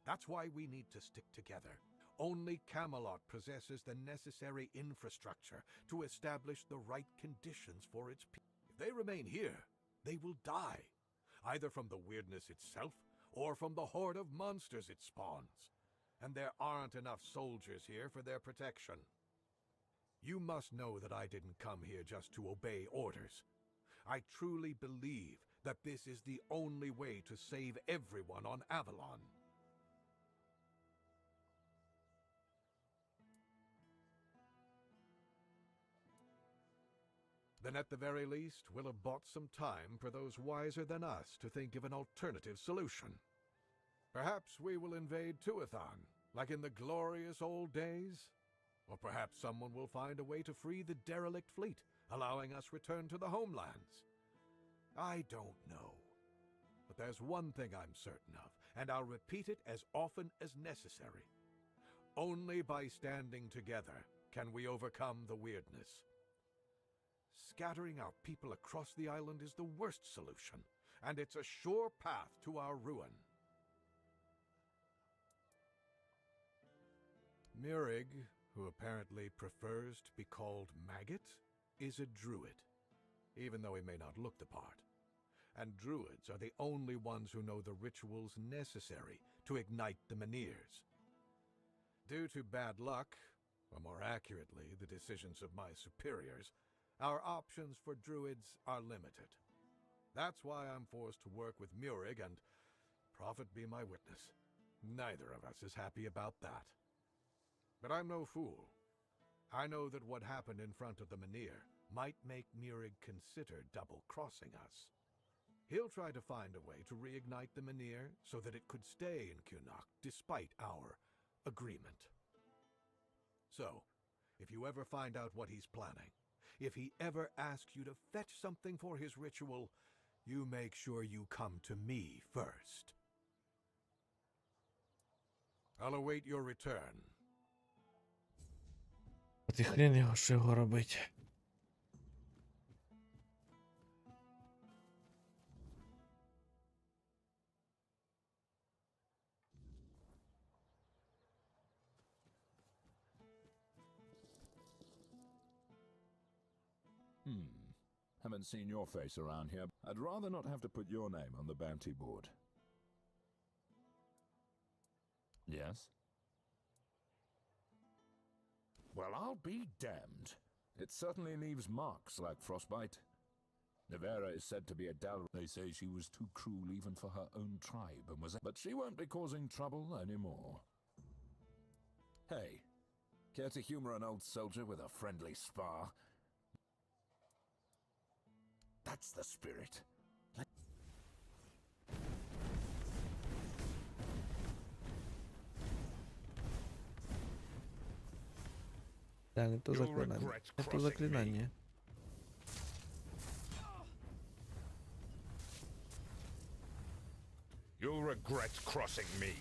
That's why we need to stick together. Only Camelot possesses the necessary infrastructure to establish the right conditions for its people. If they remain here, they will die, either from the weirdness itself or from the horde of monsters it spawns. And there aren't enough soldiers here for their protection. You must know that I didn't come here just to obey orders. I truly believe that this is the only way to save everyone on Avalon. Then at the very least, we'll have bought some time for those wiser than us to think of an alternative solution. Perhaps we will invade Tuathan, like in the glorious old days. Or perhaps someone will find a way to free the derelict fleet, allowing us return to the homelands. I don't know. But there's one thing I'm certain of, and I'll repeat it as often as necessary. Only by standing together can we overcome the weirdness. Scattering our people across the island is the worst solution, and it's a sure path to our ruin. Murig, who apparently prefers to be called Maggot, is a druid, even though he may not look the part. And druids are the only ones who know the rituals necessary to ignite the menhirs. Due to bad luck, or more accurately, the decisions of my superiors, our options for druids are limited. That's why I'm forced to work with Murig, and prophet be my witness, neither of us is happy about that. But I'm no fool. I know that what happened in front of the Menhir might make Murig consider double-crossing us. He'll try to find a way to reignite the Menhir so that it could stay in Kunok despite our agreement. So, if you ever find out what he's planning, if he ever asks you to fetch something for his ritual, you make sure you come to me first. I'll await your return. От і хрен його, що його робить. Haven't seen your face around here. I'd rather not have to put your name on the bounty board. Yes? Well, I'll be damned. It certainly leaves marks like frostbite. Nevera is said to be a Dal. They say she was too cruel even for her own tribe and was. But she won't be causing trouble anymore. Hey, care to humor an old soldier with a friendly spar? That's the spirit. Да, не то заклинання. Не то заклинання. You'll regret crossing me.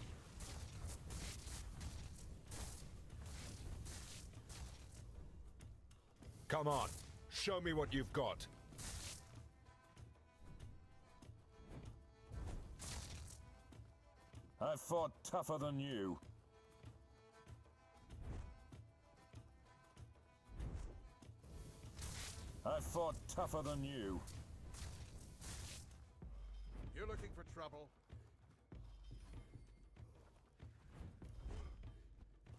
Come on, show me what you've got. I've fought tougher than you. I've fought tougher than you. You're looking for trouble?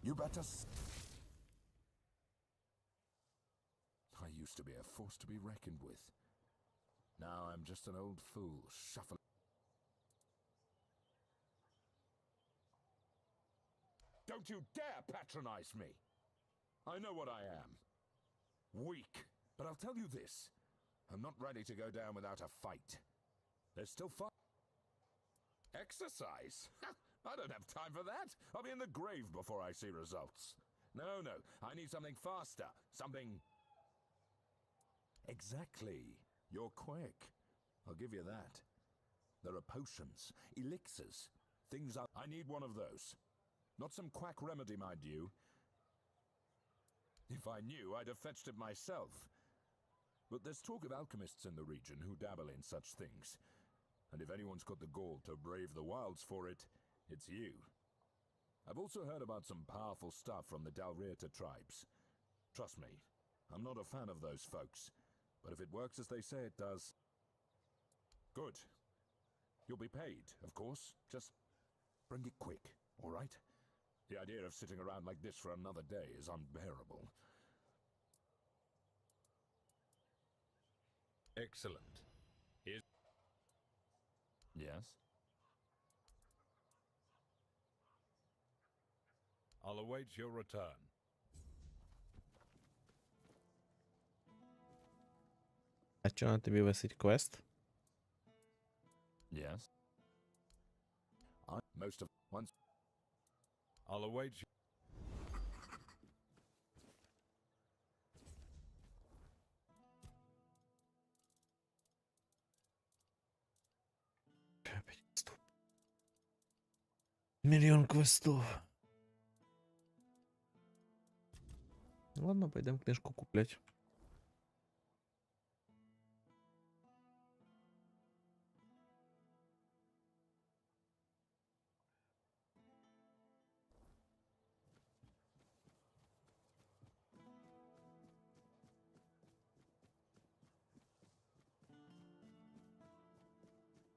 You better I used to be a force to be reckoned with. Now I'm just an old fool shuffling. Don't you dare patronize me! I know what I am. Weak. But I'll tell you this. I'm not ready to go down without a fight. There's still fun. Exercise? I don't have time for that. I'll be in the grave before I see results. No, no. I need something faster. Something... Exactly. You're quick. I'll give you that. There are potions, elixirs, things I need one of those. Not some quack remedy, mind you. If I knew, I'd have fetched it myself. But there's talk of alchemists in the region who dabble in such things. And if anyone's got the gall to brave the wilds for it, it's you. I've also heard about some powerful stuff from the Dalrieta tribes. Trust me, I'm not a fan of those folks. But if it works as they say it does... Good. You'll be paid, of course. Just bring it quick, all right? The idea of sitting around like this for another day is unbearable. Excellent. Here's... Yes? I'll await your return. А чого на тобі висить квест? Yes? Most of... Once... I'll await you. Мільйон квестов. Ладно, пойдем книжку куплять.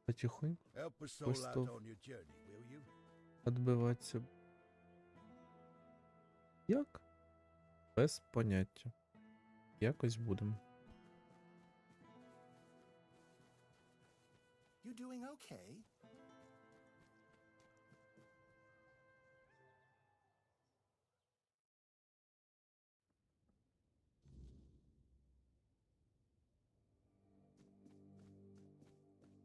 Потихоньку Help us all out квестов on your journey, will you? відбиватися. Як? Без поняття. Якось будемо. You doing okay?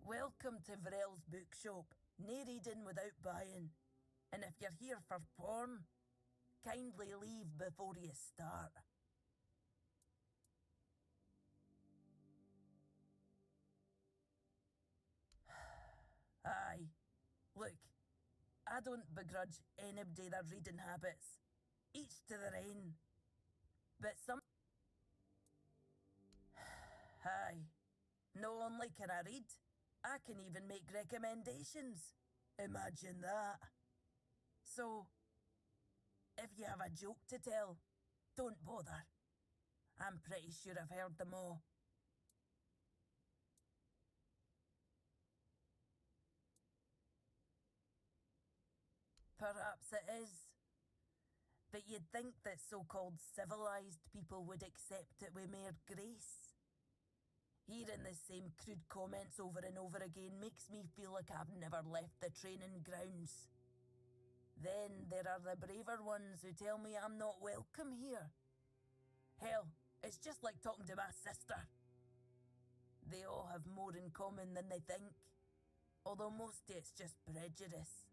Welcome to Vrel's bookshop. No reading without buying. And if you're here for porn, kindly leave before you start. Aye. Look, I don't begrudge anybody their reading habits. Each to their own. But some... Aye. Not only can I read, I can even make recommendations. Imagine that. So, if you have a joke to tell, don't bother. I'm pretty sure I've heard them all. Perhaps it is. But you'd think that so-called civilized people would accept it with more grace. Hearing the same crude comments over and over again makes me feel like I've never left the training grounds. Then there are the braver ones who tell me I'm not welcome here. Hell, it's just like talking to my sister. They all have more in common than they think, although mostly it's just prejudice.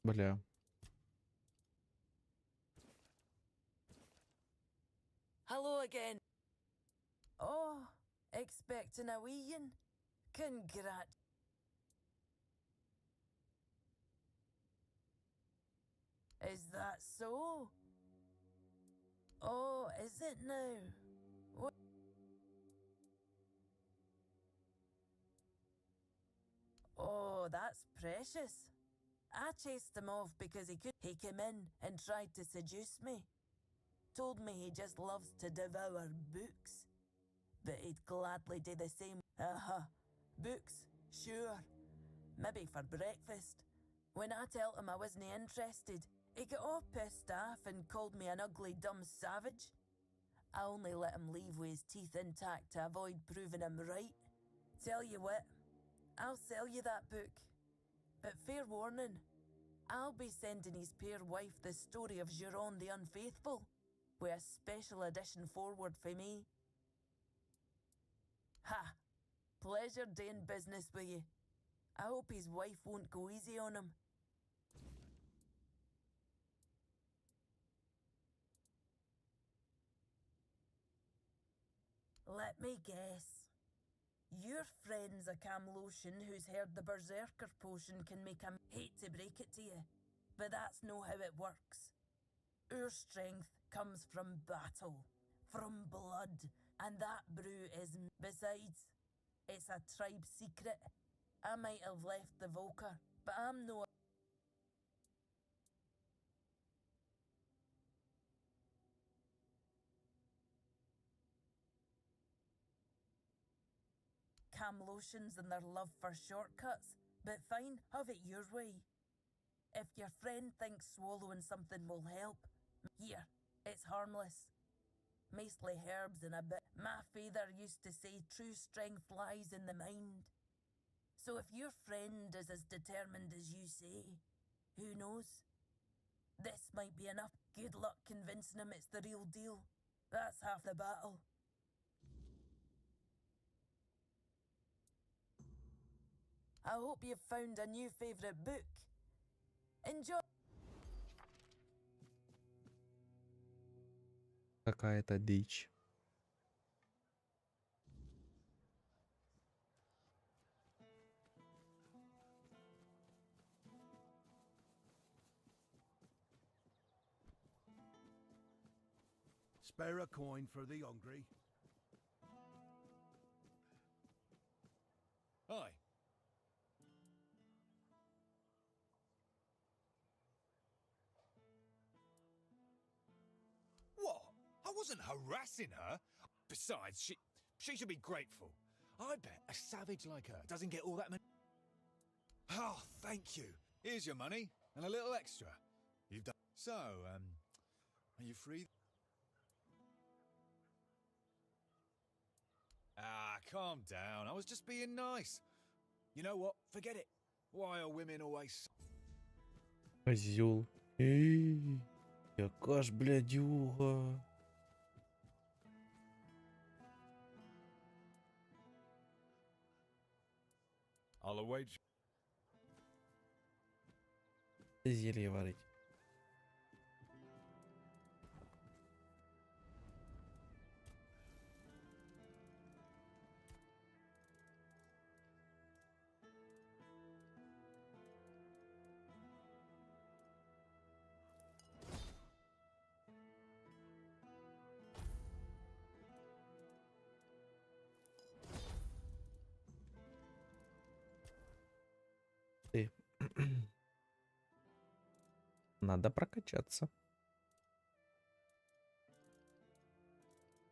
Бля. Hello again. Oh, expecting a wee-in? Congrat. Is that so? Oh, is it now? What? Oh, that's precious. I chased him off because he came in and tried to seduce me. Told me he just loves to devour books. But he'd gladly do the same. Books, sure. Maybe for breakfast. When I told him I wasn't interested, he got all pissed off and called me an ugly, dumb savage. I only let him leave with his teeth intact to avoid proving him right. Tell you what, I'll sell you that book. But fair warning, I'll be sending his peer wife the story of Giron the Unfaithful, with a special edition forward for me. Ha! Pleasure doing business with you. I hope his wife won't go easy on him. Let me guess. Your friend's a Camlotion who's heard the Berserker potion can make him hate to break it to you, but that's no how it works. Our strength comes from battle, from blood, and that brew is... Besides, it's a tribe secret. I might have left the Volker, but I'm no... Camlotions and their love for shortcuts, but fine, have it your way. If your friend thinks swallowing something will help, here, it's harmless. Mostly herbs and a bit. My father used to say true strength lies in the mind. So if your friend is as determined as you say, who knows? This might be enough. Good luck convincing him it's the real deal. That's half the battle. I hope you've found a new favourite book. Enjoy. Какая-то дичь. Spare a coin for the hungry. Hi. What? I wasn't harassing her. Besides, she should be grateful. I bet a savage like her doesn't get all that many. Oh, thank you. Here's your money and a little extra. You've done. So, are you free? Ah, calm down. I was just being nice. You know what? Forget it. Why are women always... Козёл. Эй, яка ж блядюга. I'll await... Зелье варить. Надо прокачаться.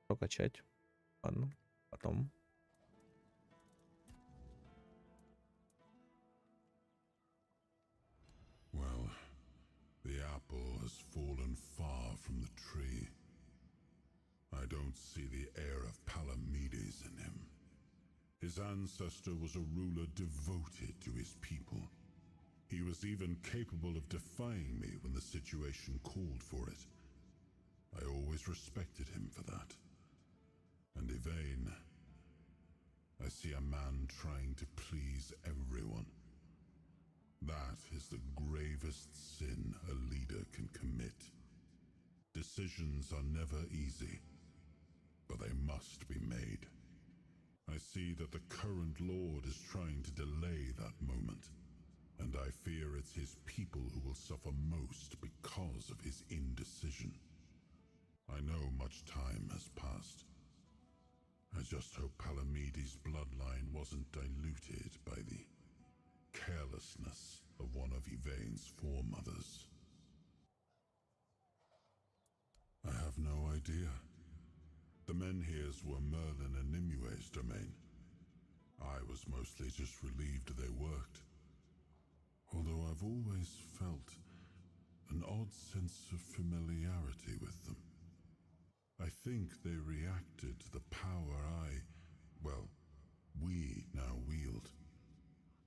Прокачать. Ладно, потом. Well, the apple has fallen far from the tree. I don't see the heir of Palamedes in him. His ancestor was a ruler devoted to his people. He was even capable of defying me when the situation called for it. I always respected him for that. And Yvain, I see a man trying to please everyone. That is the gravest sin a leader can commit. Decisions are never easy, but they must be made. I see that the current lord is trying to delay that moment, and I fear it's his people who will suffer most because of his indecision. I know much time has passed. I just hope Palamedes' bloodline wasn't diluted by the carelessness of one of Yvain's foremothers. I have no idea. The Menhirs were Merlin and Nimue's domain. I was mostly just relieved they worked. Although I've always felt an odd sense of familiarity with them. I think they reacted to the power we now wield.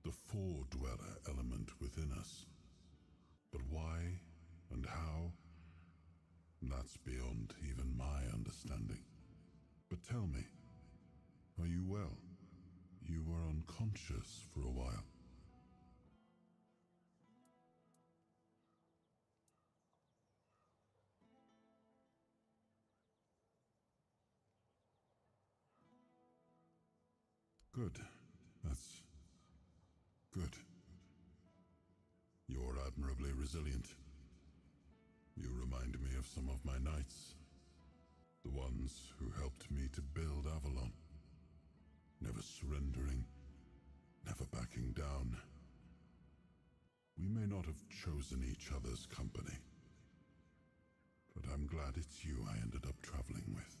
The Four-Dweller element within us. But why and how? That's beyond even my understanding. But tell me, are you well? You were unconscious for a while. Good. That's good. You're admirably resilient. You remind me of some of my knights. The ones who helped me to build Avalon. Never surrendering, never backing down. We may not have chosen each other's company, but I'm glad it's you I ended up traveling with.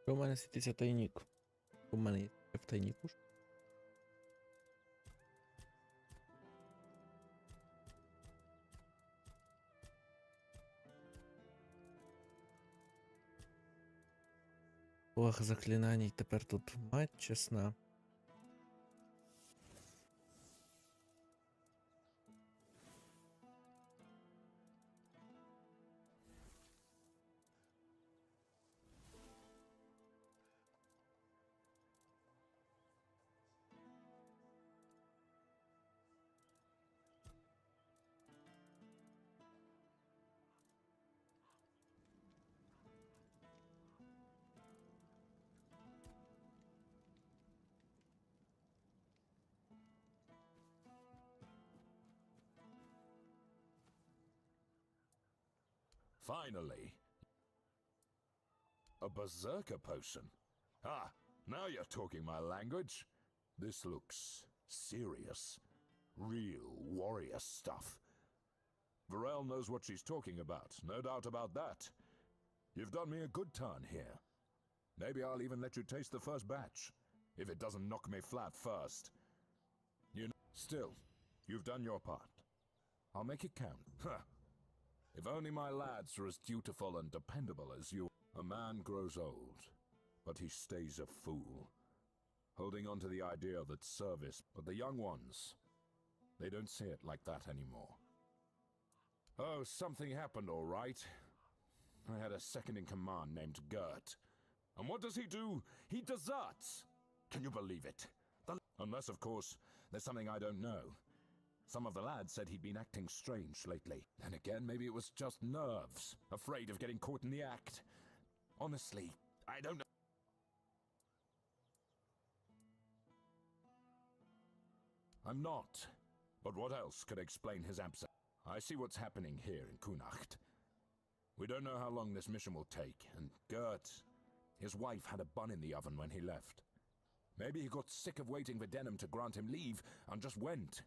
У мене світиться тайник. У мене є в тайнику. Ох, заклинань тепер тут мать чесна. Finally. A berserker potion. Ah, now you're talking my language. This looks serious. Real warrior stuff. Varel knows what she's talking about, no doubt about that. You've done me a good turn here. Maybe I'll even let you taste the first batch, if it doesn't knock me flat first. Still, you've done your part. I'll make it count. Huh. If only my lads are as dutiful and dependable as you. A man grows old, but he stays a fool, holding on to the idea that service, but the young ones, they don't see it like that anymore. Oh, something happened, all right. I had a second-in-command named Gert. And what does he do? He deserts! Can you believe it? Unless, of course, there's something I don't know. Some of the lads said he'd been acting strange lately. Then again, maybe it was just nerves, afraid of getting caught in the act. Honestly, I don't know. I'm not. But what else could explain his absence? I see what's happening here in Kunacht. We don't know how long this mission will take, and Gert, his wife had a bun in the oven when he left. Maybe he got sick of waiting for Denham to grant him leave and just went.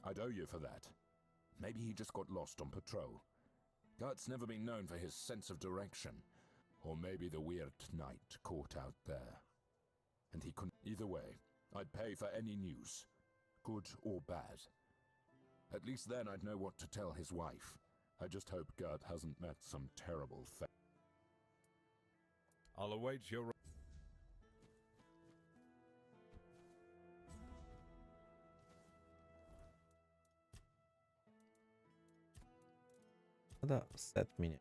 I'd owe you for that. Maybe he just got lost on patrol. Gert's never been known for his sense of direction. Or maybe the weird night caught out there. And he couldn't. Either way, I'd pay for any news, good or bad. At least then I'd know what to tell his wife. I just hope Gert hasn't met some terrible fate. I'll await your... Да, сет меня.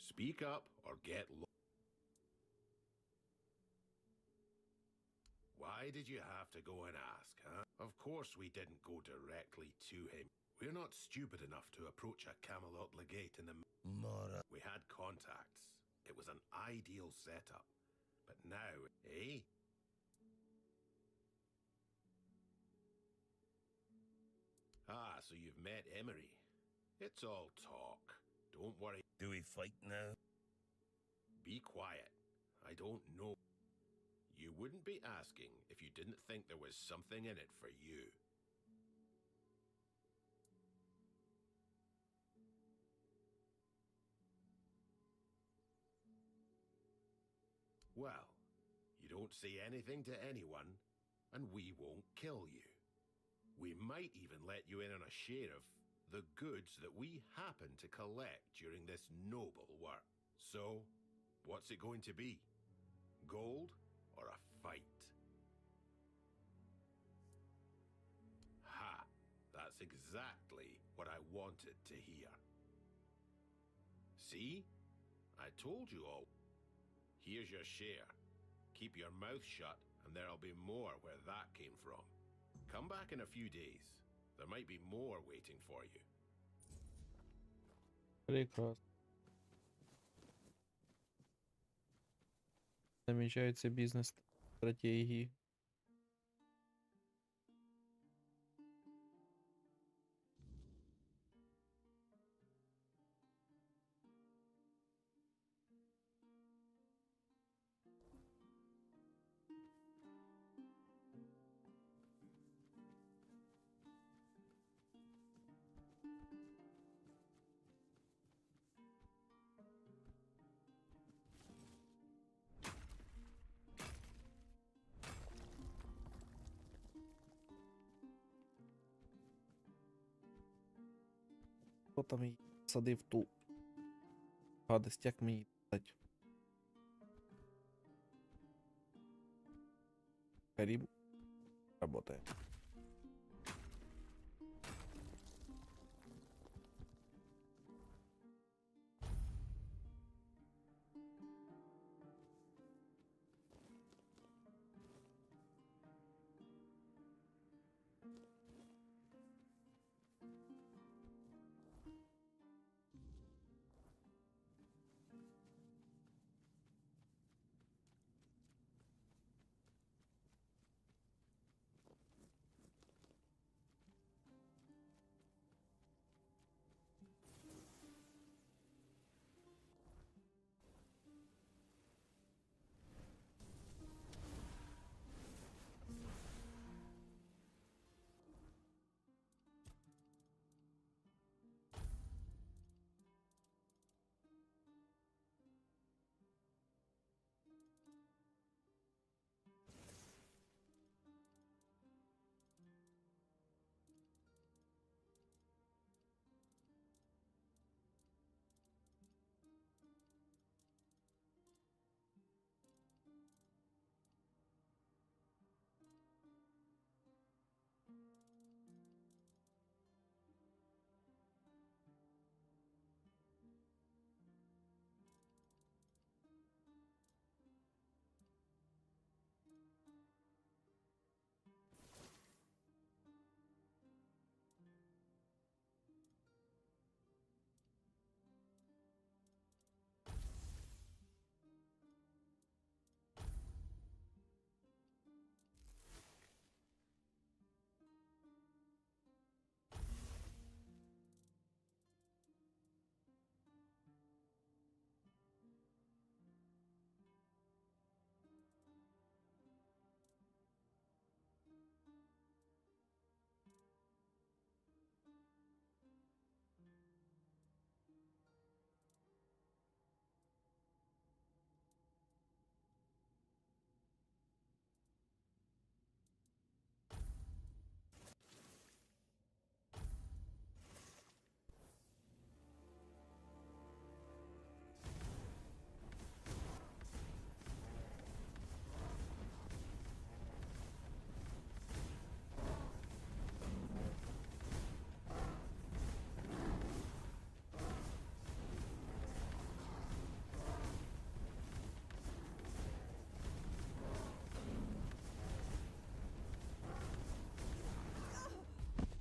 Speak up or get Why did you have to go and ask, huh? Of course we didn't go directly to him. We're not stupid enough to approach a Camelot legate in the... We had contacts. It was an ideal setup. But now, eh? Ah, so you've met Emery. It's all talk. Don't worry. Do we fight now? Be quiet. I don't know. You wouldn't be asking if you didn't think there was something in it for you. Well, you don't say anything to anyone, and we won't kill you. We might even let you in on a share of the goods that we happen to collect during this noble work. So, what's it going to be? Gold or a fight? Ha! That's exactly what I wanted to hear. See? I told you all. Here's your share. Keep your mouth shut, and there'll be more where that came from. Come back in a few days. There might be more waiting for you. Прекрасно. Намечаются бизнес-стратегии. Хто там її садив ту гадость, як мені дати? Карим работает.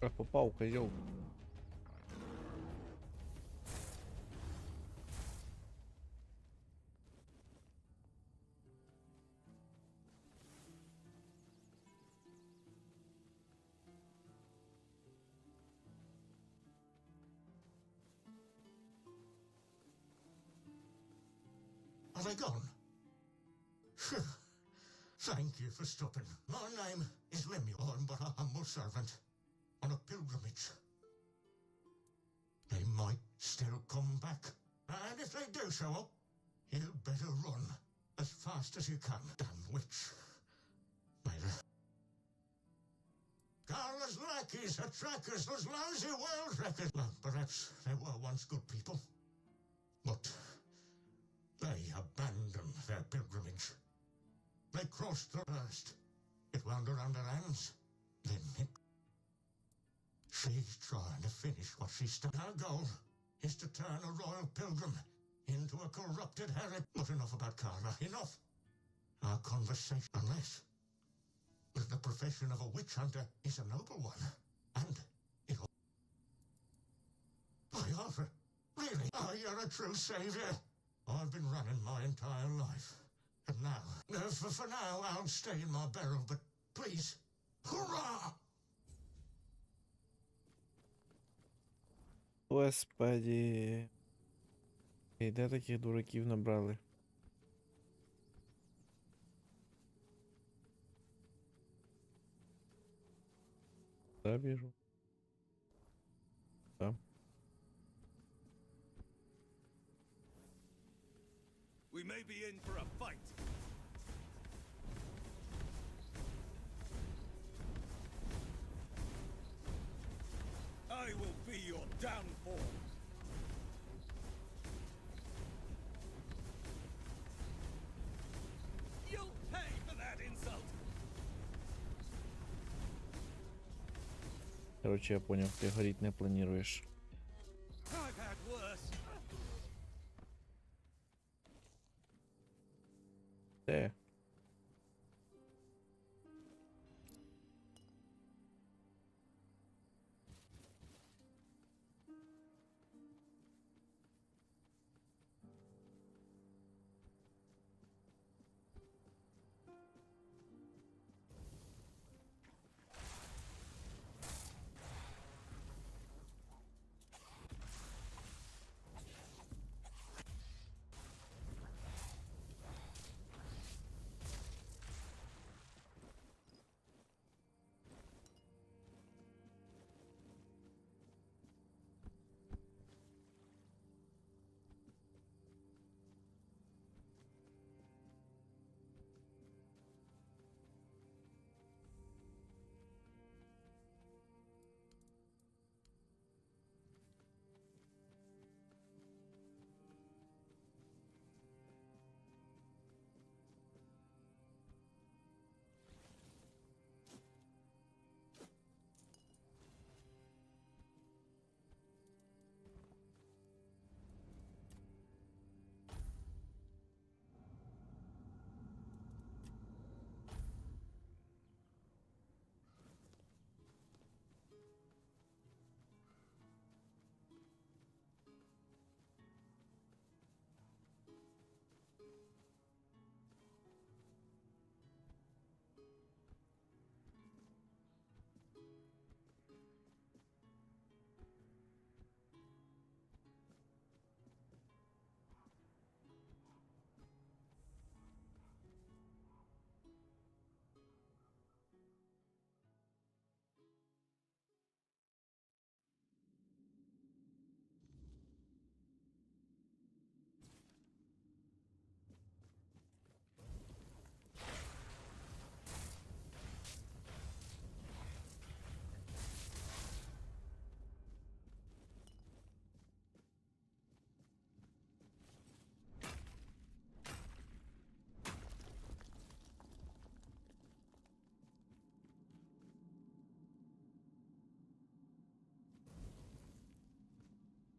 Как попал, козел? Are they gone? Phew. Thank you for stopping. My name is Lemuel. I'm but a humble servant on a pilgrimage. They might still come back. And if they do show up, you'd better run as fast as you can. Damn witch. May the... Carla's lackeys are trackers, those lousy world wreckers. Well, perhaps they were once good people. But they abandoned their pilgrimage. They crossed the first. It wound around their hands. Then it... She's trying to finish what she started. Her goal is to turn a royal pilgrim into a corrupted heretic. But enough about Carla. Enough. Our conversation, unless the profession of a witch hunter is a noble one. And it... I offer. Really? Oh, you're a true savior. I've been running my entire life. And now, for now, I'll stay in my barrel, but please, hurrah! Господи. І де таких дураків набрали? Да, вижу. Да. We may be in for a fight. I will be your downfall. You'll pay for that insult. Короче, я понял, ты гореть не планируешь. I've had worse. Де?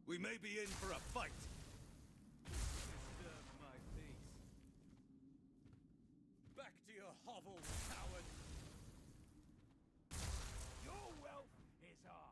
We may be in for a fight. Disturb my peace. Back to your hovel, coward. Your wealth is ours.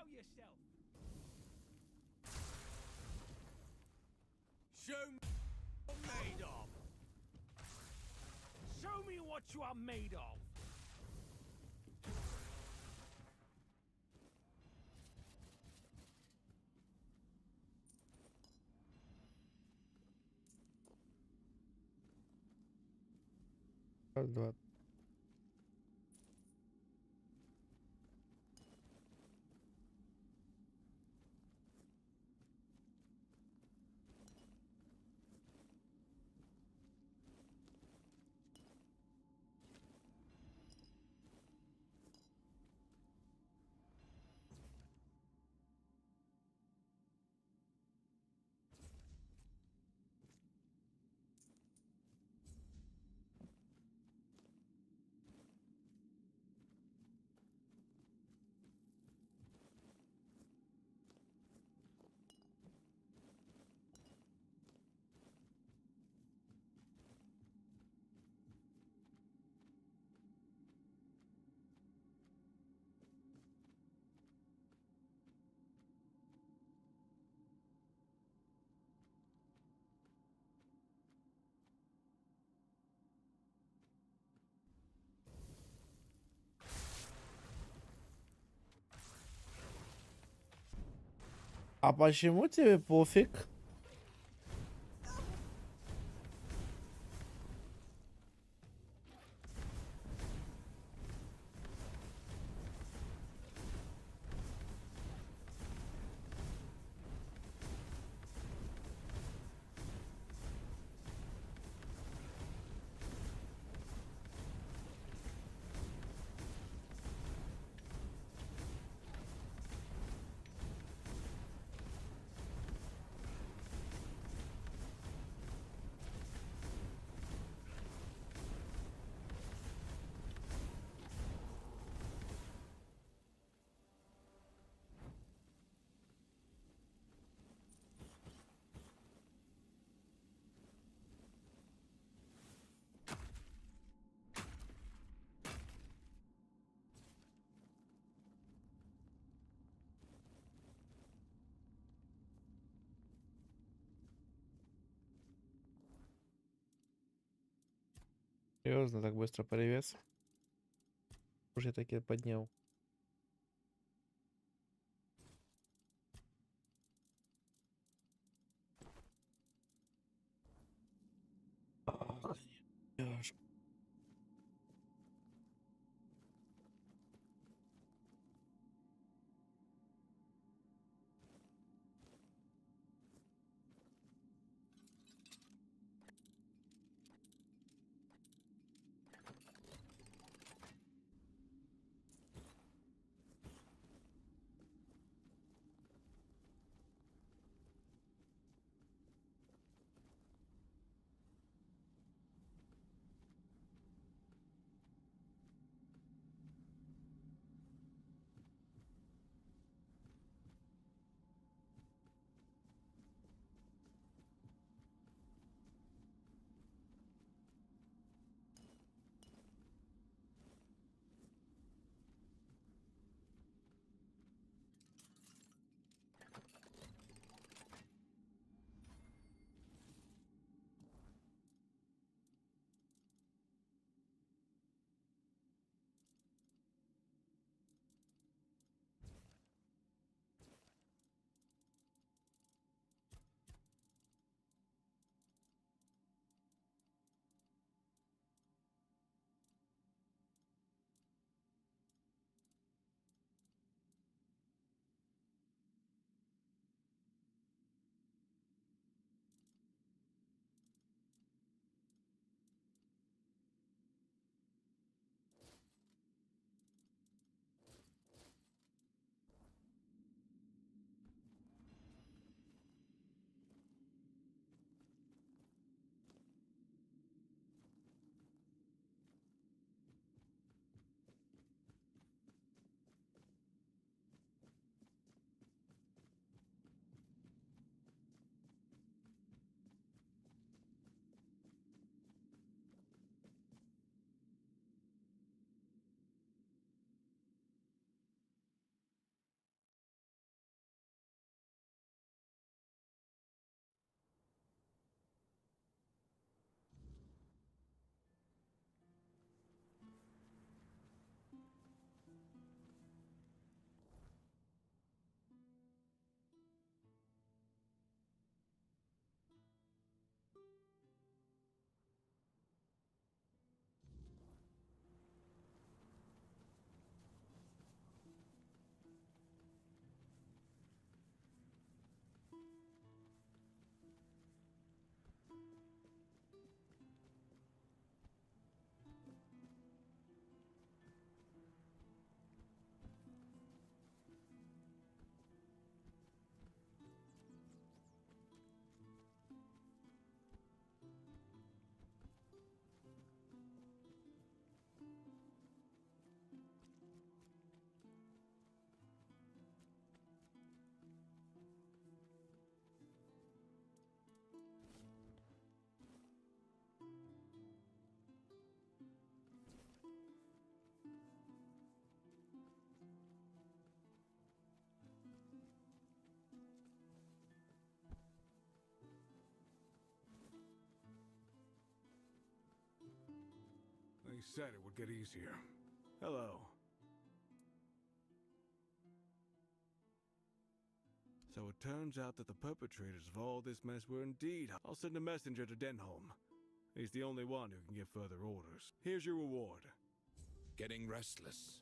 Show yourself. Show me what you're made of. Show me what you are made of. Раз, два. А почему тебе пофиг? Серьезно, так быстро перевес? Уже я таки поднял. said it would get easier. Hello. So it turns out that the perpetrators of all this mess were indeed... I'll send a messenger to Denholm. He's the only one who can give further orders. Here's your reward. Getting restless.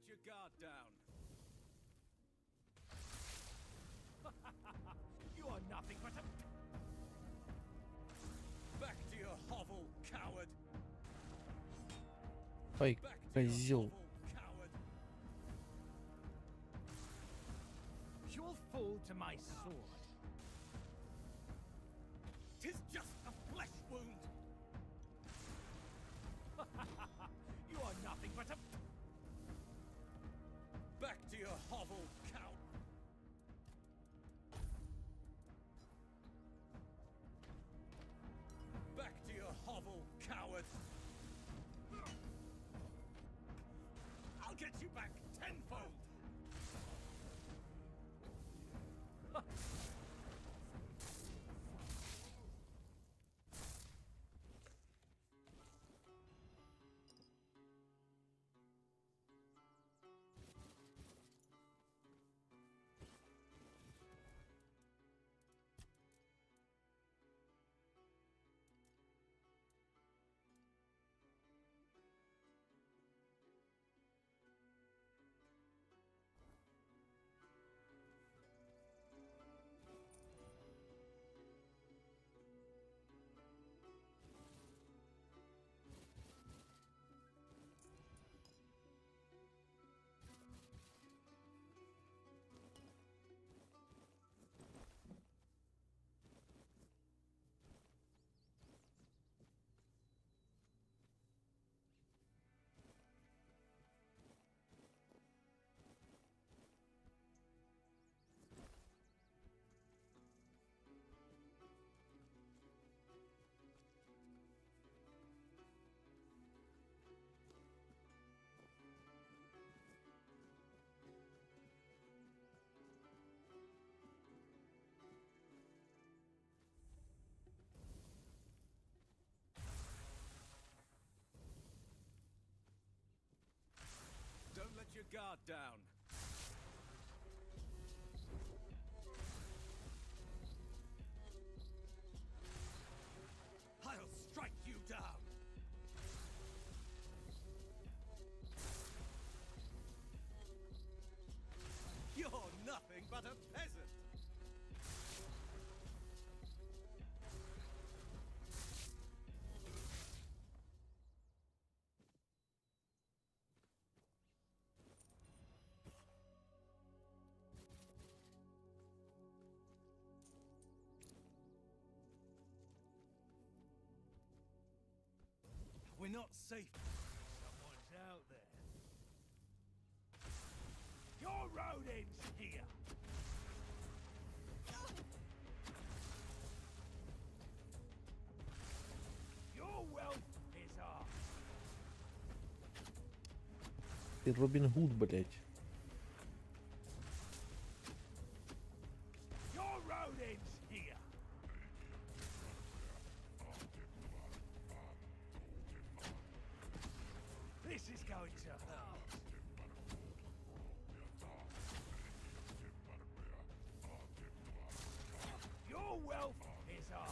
your guard down. You are nothing but a... Back to your hovel, coward. Ай, козел. You'll fall to my sword. 'Tis just a flesh wound. You are nothing but a... Back to your hovel, cow. Back to your hovel, coward. I'll get you back tenfold. Don't let your guard down. I'll strike you down. You're nothing but a peasant. We're not safe. Someone's out there. Your road ends here. Your wealth is ours. Ты Робин Гуд, блять. Your road ends here. This is going to hurt. Your wealth is ours.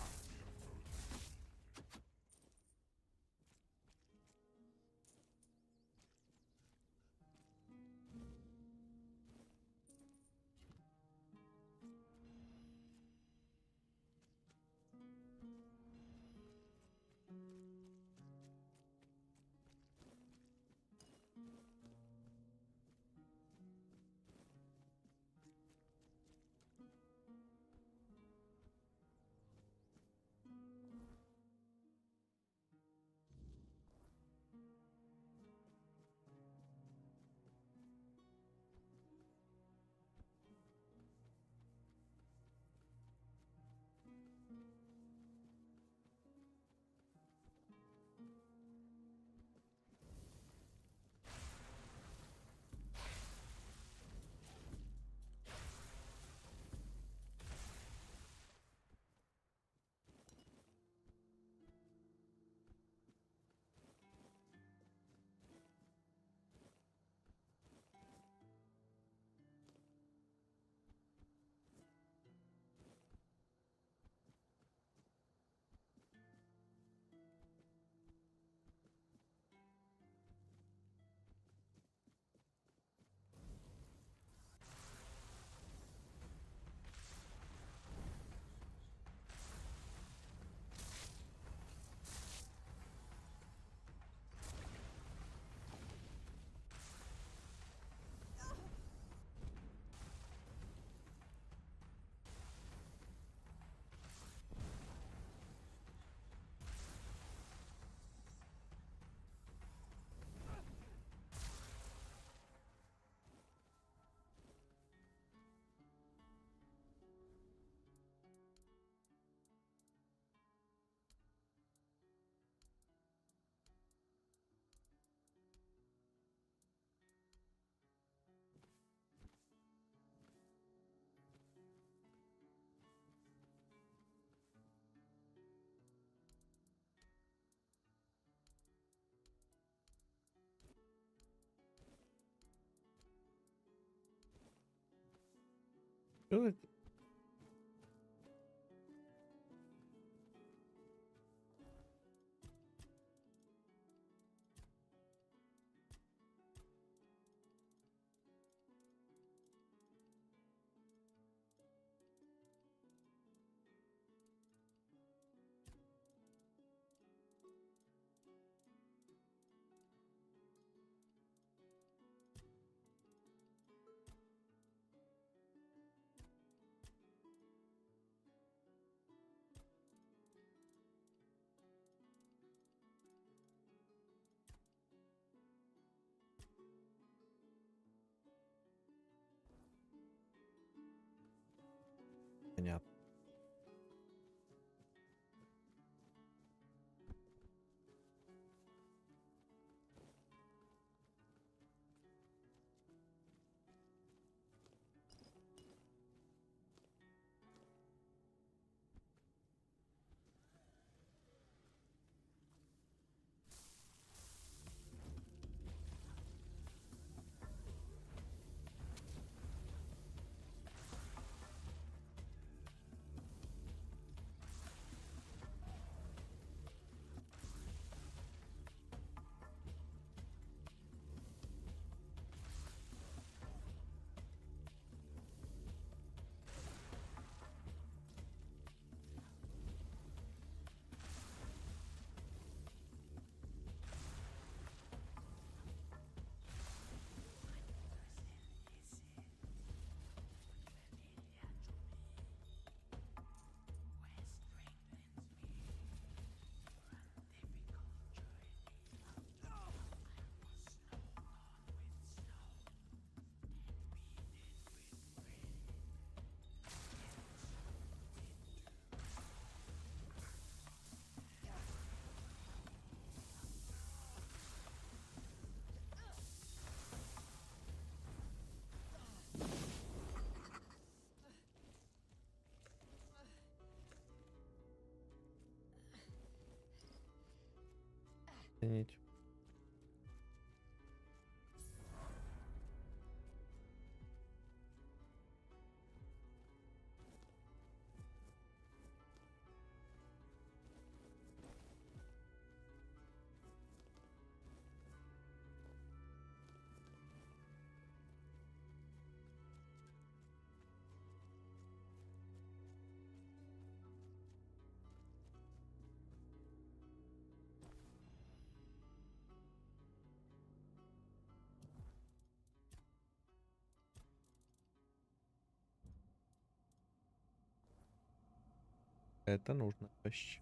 Що це? Понятно. Оценить. Это нужно почти.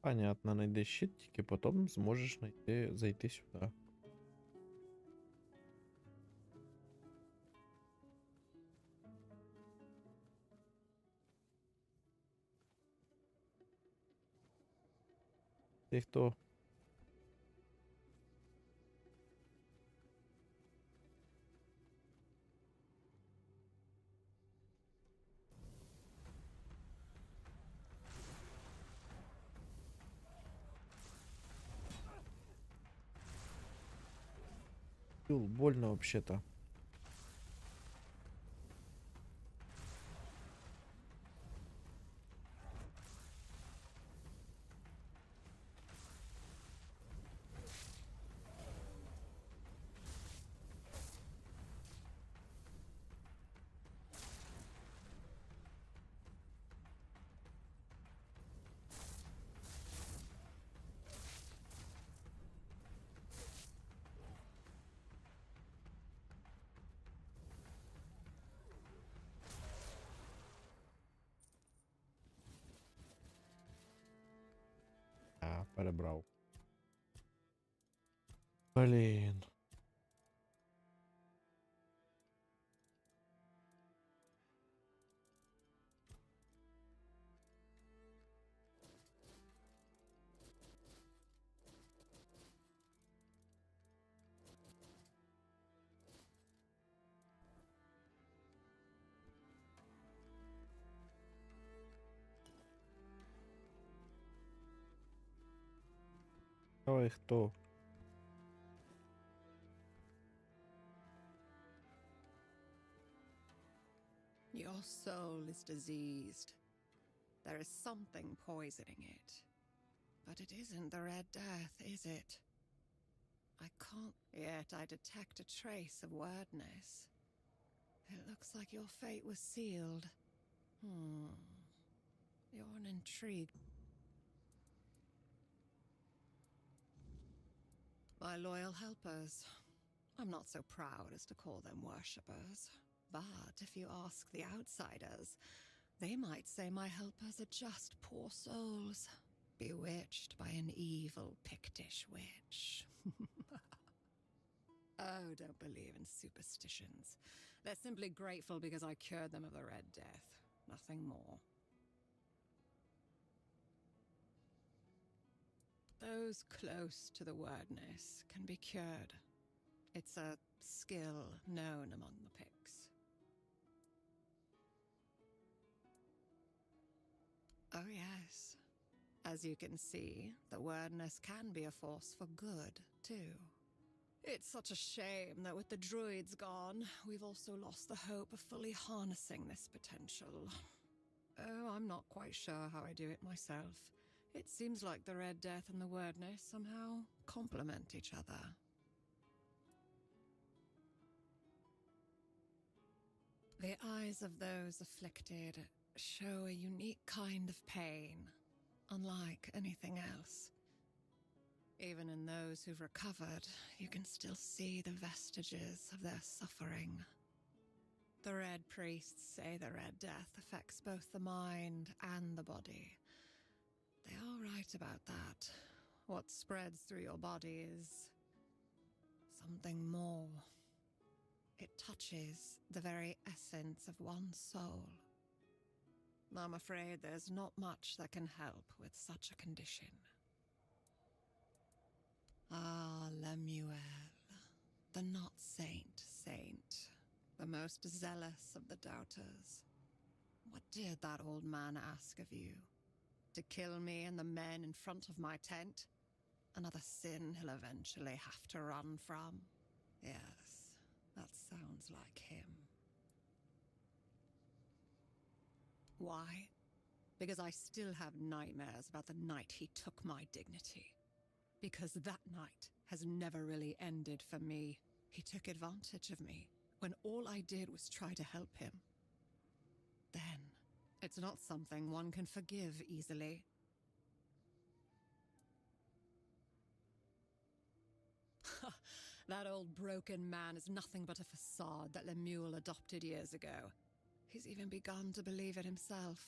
Понятно, найди щит, тільки потім зможеш зайти сюди. Ти хто? Больно вообще-то. Перебрав. Блін. Ой, хто? Your soul is diseased. There is something poisoning it. But it isn't the Red Death, is it? I can't yet I detect a trace of wordness. It looks like your fate was sealed. You're an intrigue. My loyal helpers. I'm not so proud as to call them worshippers. But if you ask the outsiders, they might say my helpers are just poor souls, bewitched by an evil Pictish witch. Oh, don't believe in superstitions. They're simply grateful because I cured them of the Red Death. Nothing more. Those close to the wordness can be cured. It's a skill known among the Picts. Oh yes. As you can see, the wordness can be a force for good, too. It's such a shame that with the druids gone, we've also lost the hope of fully harnessing this potential. Oh, I'm not quite sure how I do it myself. It seems like the Red Death and the wordness somehow complement each other. The eyes of those afflicted show a unique kind of pain, unlike anything else. Even in those who've recovered, you can still see the vestiges of their suffering. The Red Priests say the Red Death affects both the mind and the body. They are right about that. What spreads through your body is something more. It touches the very essence of one's soul. I'm afraid there's not much that can help with such a condition. Ah, Lemuel, the not saint, the most zealous of the doubters. What did that old man ask of you? To kill me and the men in front of my tent? Another sin he'll eventually have to run from? Yes, that sounds like him. Why? Because I still have nightmares about the night he took my dignity. Because that night has never really ended for me. He took advantage of me when all I did was try to help him. Then, it's not something one can forgive easily. That old broken man is nothing but a facade that Lemuel adopted years ago. He's even begun to believe it himself.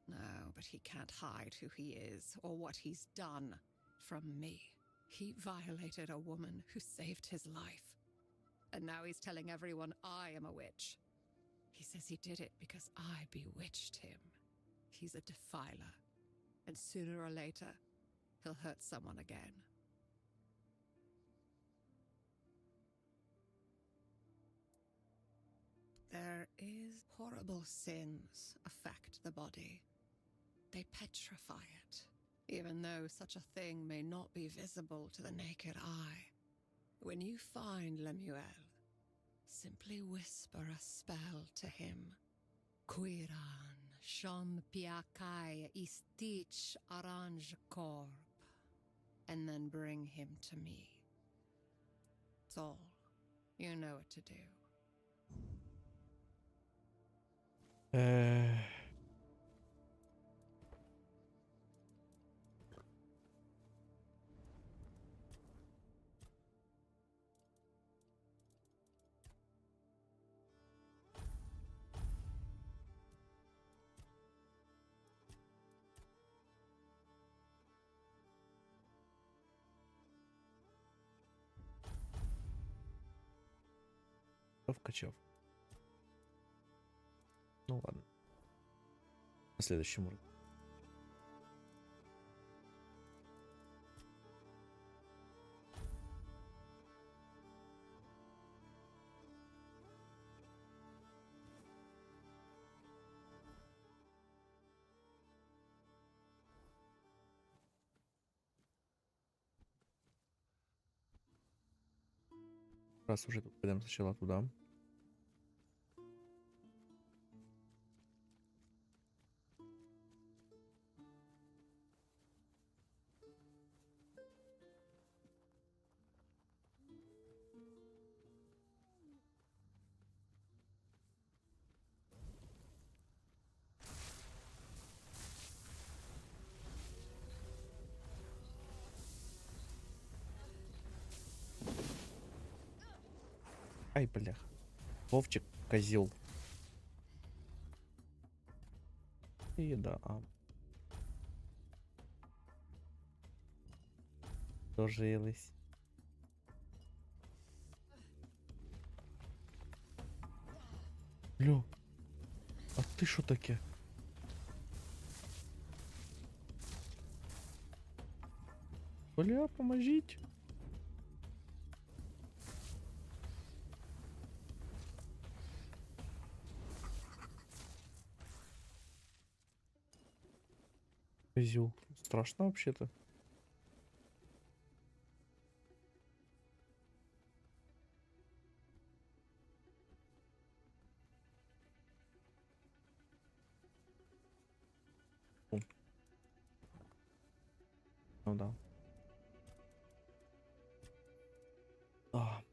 No, but he can't hide who he is or what he's done from me. He violated a woman who saved his life. And now he's telling everyone I am a witch. He says he did it because I bewitched him. He's a defiler. And sooner or later, he'll hurt someone again. There is horrible sins affect the body. They petrify it, even though such a thing may not be visible to the naked eye. When you find Lemuel, simply whisper a spell to him. Quiran shon piakai istich aranj korb. And then bring him to me. It's all. You know what to do. Вкачав. Ну ладно. На следующем уровне. Раз уже пойдем сначала туда. Ай, блях. Вовчик, козел. И да. Дожились. Лё. А ты шо таке? Бля, поможите. Козел. Страшно вообще-то. Ну да. А.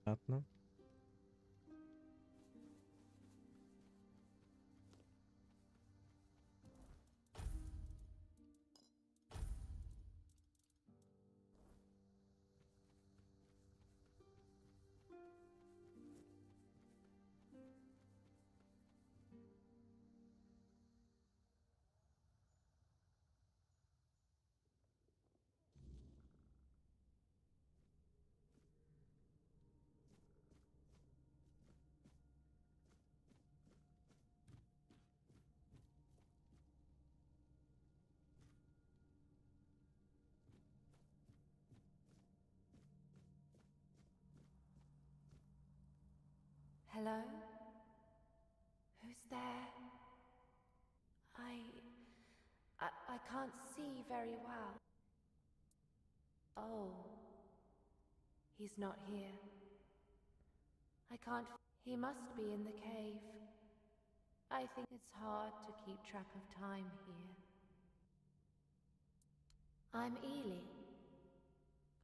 Понятно. Hello? Who's there? I can't see very well. Oh. He's not here. I can't... He must be in the cave. I think it's hard to keep track of time here. I'm Ely.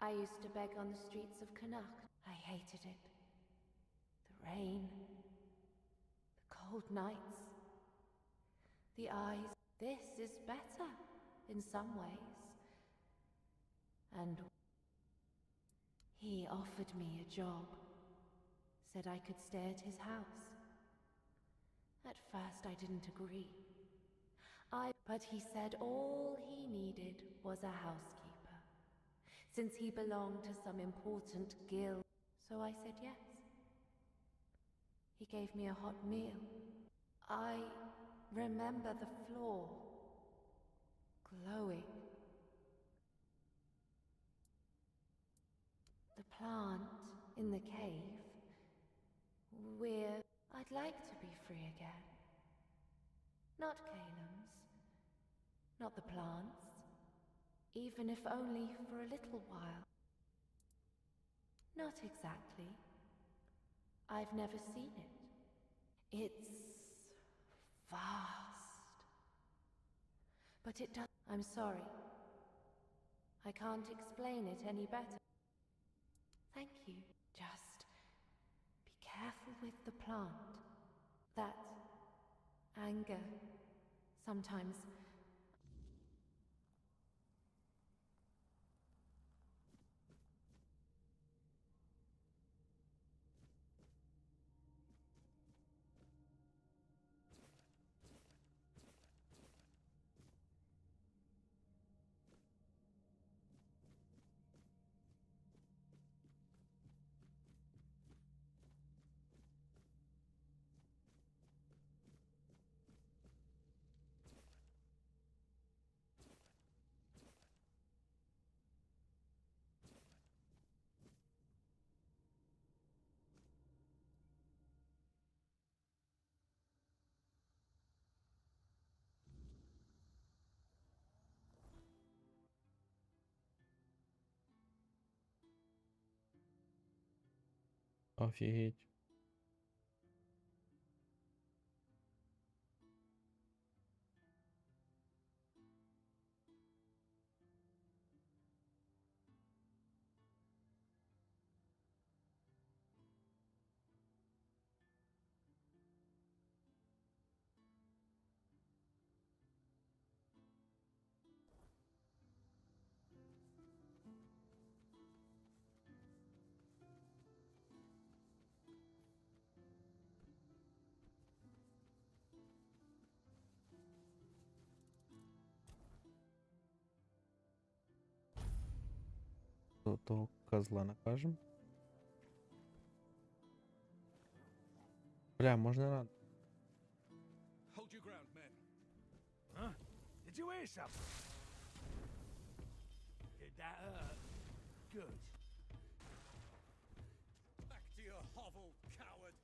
I used to beg on the streets of Canuck. I hated it. The rain. The cold nights. The eyes. This is better, in some ways. And he offered me a job. Said I could stay at his house. At first I didn't agree. But he said all he needed was a housekeeper, since he belonged to some important guild. So I said yes. He gave me a hot meal. I remember the floor glowing. The plant in the cave. I'd like to be free again. Not Calum's. Not the plants. Even if only for a little while. Not exactly. I've never seen it. It's vast. But it does. I'm sorry. I can't explain it any better. Thank you. Just be careful with the plant. That anger sometimes. Офігеть. Того козла накажем. Бля, можна рано. Hold your ground, men. Huh? Did you hear something? Did that hurt? Good. Back to your hovel, coward.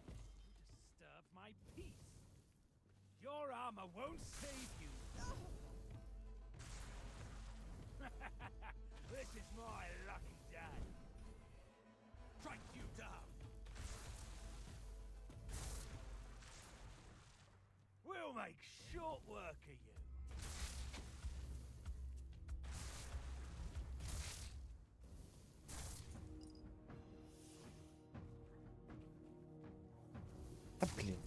You disturbed my peace. Your armor won't save you. This is my lucky day. Strike you down. We'll make short work of you. А, блін.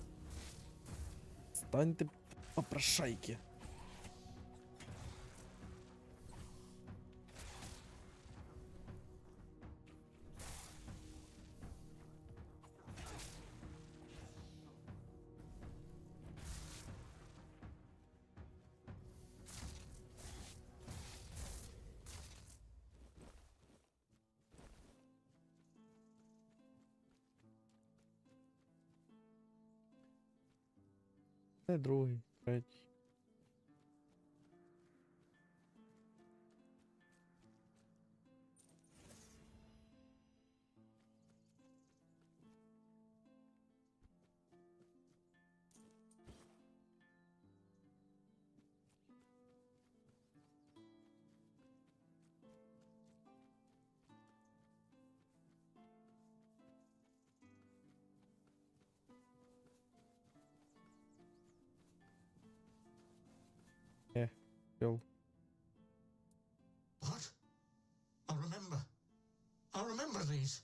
Станьте попрошайки. Це другий, третій. Kill. What? I'll remember these.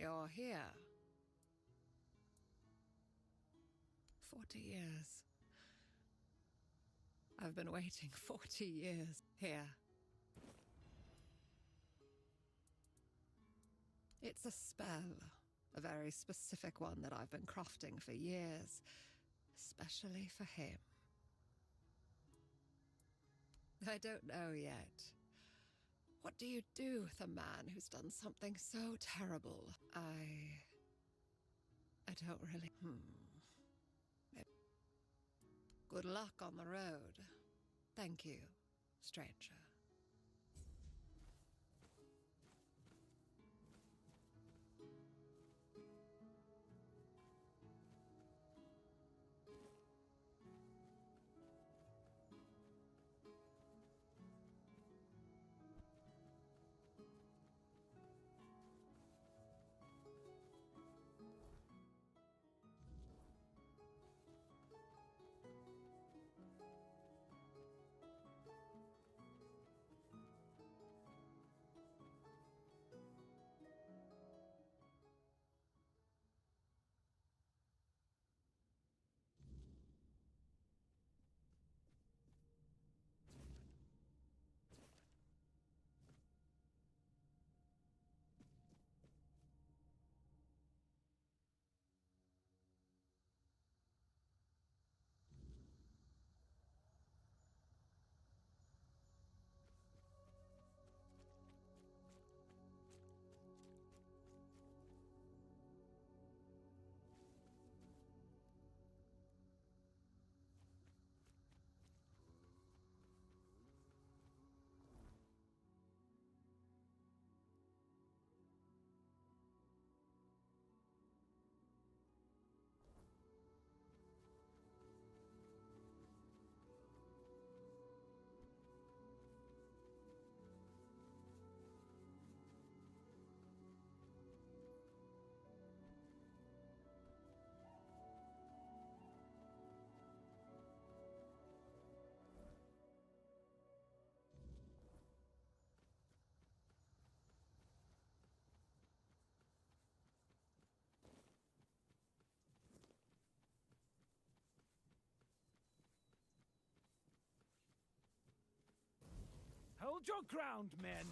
You're here. 40 years. I've been waiting 40 years here. It's a spell, a very specific one that I've been crafting for years, especially for him. I don't know yet. What do you do with a man who's done something so terrible? I don't really... Good luck on the road. Thank you, stranger. Hold your ground, men.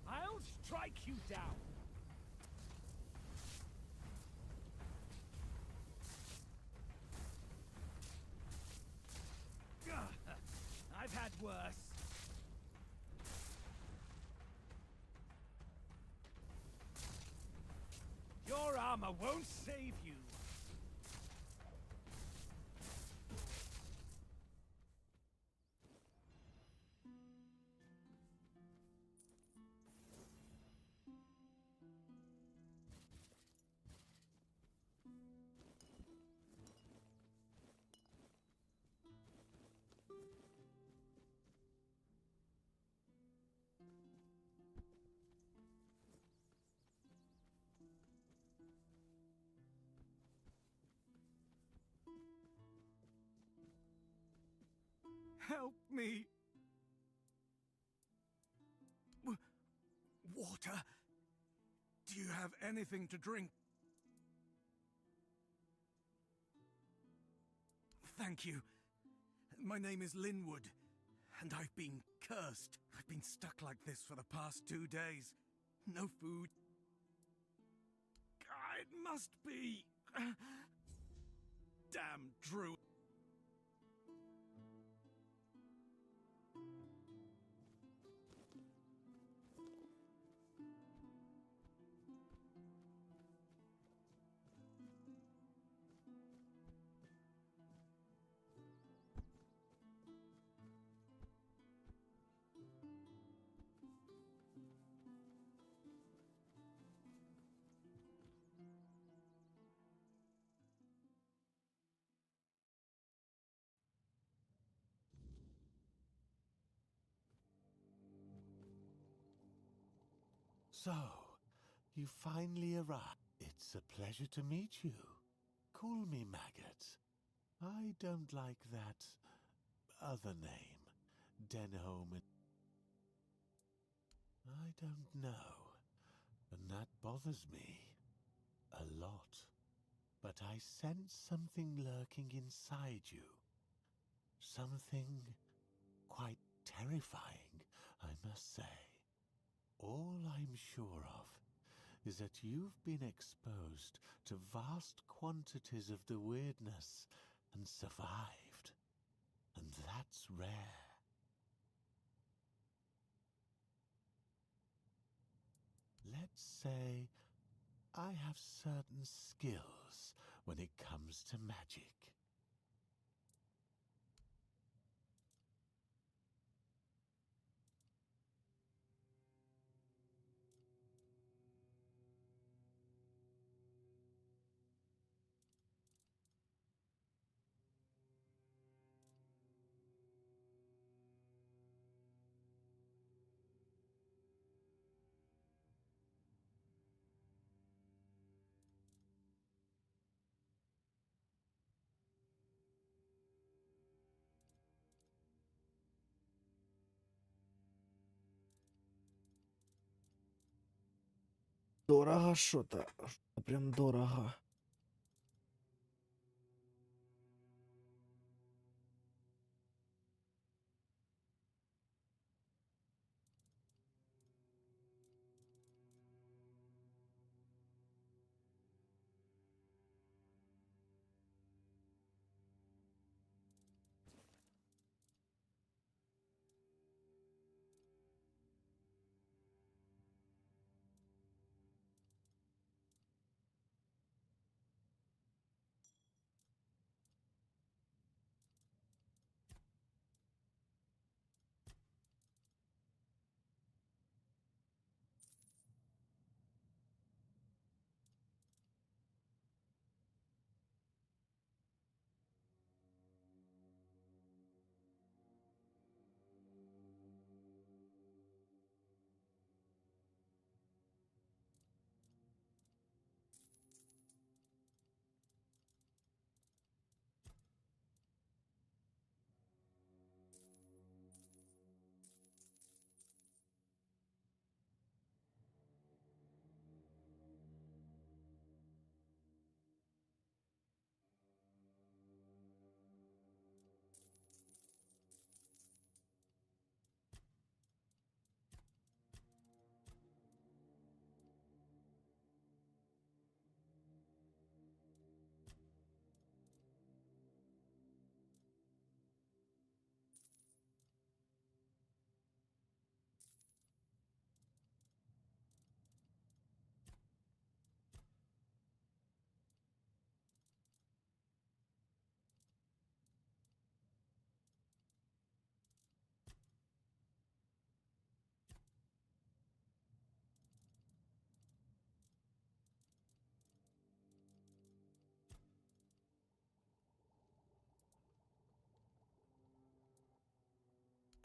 I'll strike you down. I've had worse. Your armor won't save you. Help me. Water? Do you have anything to drink? Thank you. My name is Linwood, and I've been cursed. I've been stuck like this for the past 2 days. No food. It must be... Damn Drew. So, you finally arrived. It's a pleasure to meet you. Call me Maggot. I don't like that other name. Denholm. I don't know, and that bothers me a lot. But I sense something lurking inside you. Something quite terrifying, I must say. All I'm sure of is that you've been exposed to vast quantities of the weirdness and survived. And that's rare. Let's say I have certain skills when it comes to magic. Дорого що-то. Прям дорого.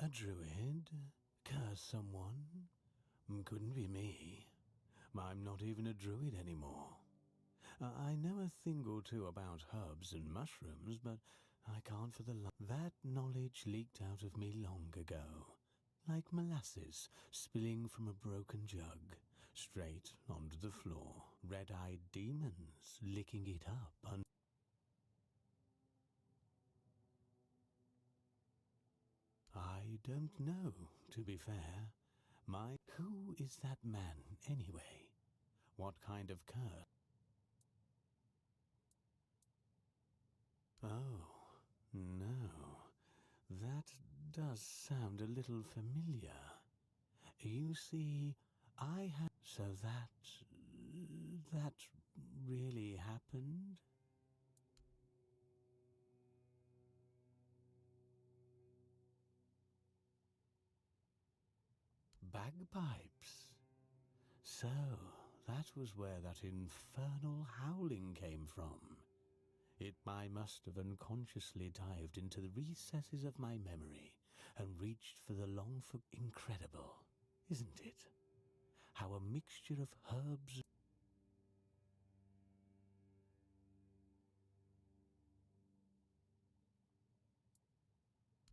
A druid? Curse someone? Couldn't be me. I'm not even a druid anymore. I know a thing or two about herbs and mushrooms, but I can't for the life. That knowledge leaked out of me long ago, like molasses spilling from a broken jug, straight onto the floor. Red-eyed demons licking it up and I don't know, to be fair. Who is that man, anyway? What kind of curse? Oh, no. That does sound a little familiar. You see, I had... So that really happened? Bagpipes. So, that was where that infernal howling came from. I must have unconsciously dived into the recesses of my memory and reached for the long-for... Incredible, isn't it? How a mixture of herbs...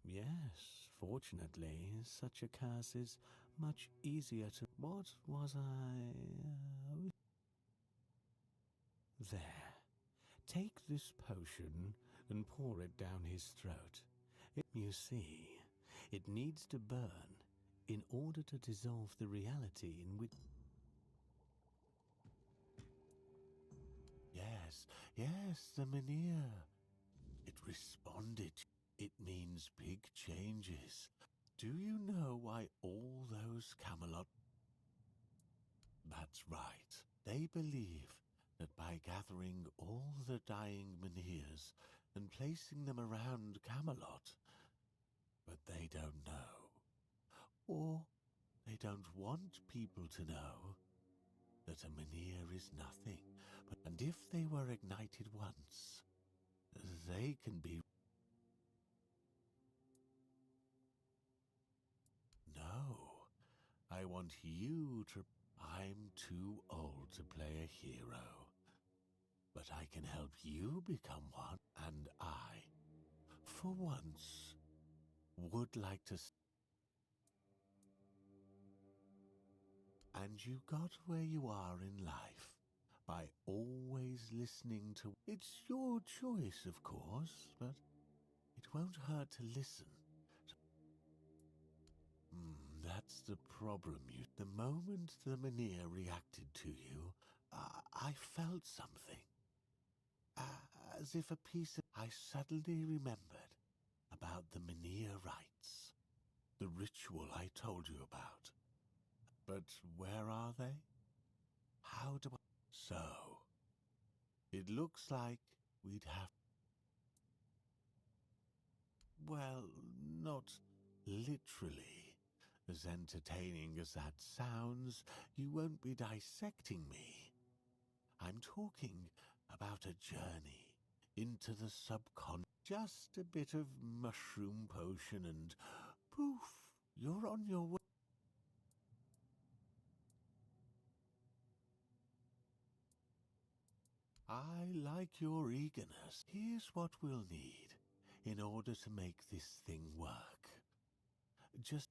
Yes, fortunately, such a curse is much easier to. What was I? There. Take this potion and pour it down his throat. You see, it needs to burn in order to dissolve the reality in which. Yes, the Menhir. It responded. It means big changes. Do you know why all those Camelot? That's right. They believe that by gathering all the dying Menhirs and placing them around Camelot, but they don't know. Or they don't want people to know that a Menhir is nothing. And if they were ignited once, they can be. No, I want you to. I'm too old to play a hero. But I can help you become one, and I, for once, would like to. And you got where you are in life by always listening to. It's your choice, of course, but it won't hurt to listen. That's the problem. The moment the Menhir reacted to you, I felt something. As if a piece of. I suddenly remembered about the Menhir rites, the ritual I told you about. But where are they? How do I. So, it looks like we'd have. Well, not literally. As entertaining as that sounds, you won't be dissecting me. I'm talking about a journey into the subcon. Just a bit of mushroom potion and poof, you're on your way. I like your eagerness. Here's what we'll need in order to make this thing work. Just.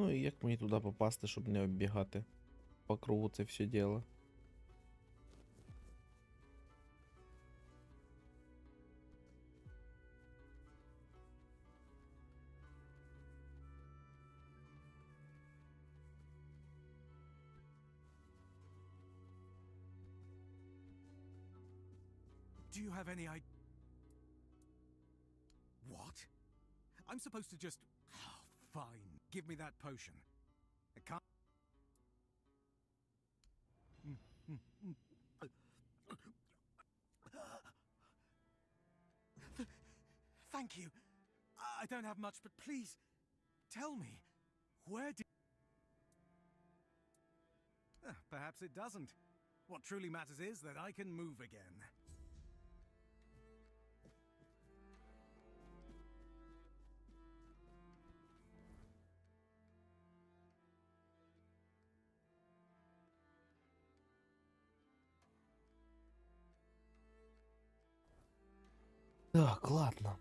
Ну і як мені туди попасти, щоб не оббігати по кругу це все діло? Do you have any idea? What? I'm supposed to just... Oh, fine. Give me that potion. I can't... Thank you. I don't have much, but please, tell me, where did... Perhaps it doesn't. What truly matters is that I can move again. Так, ладно.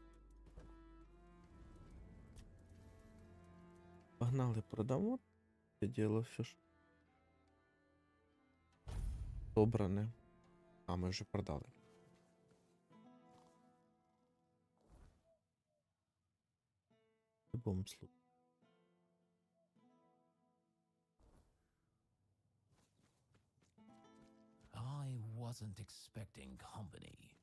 Погнали, продамо. Це діло все ж. Добране. А, ми вже продали. В любому случаю. I wasn't expecting company.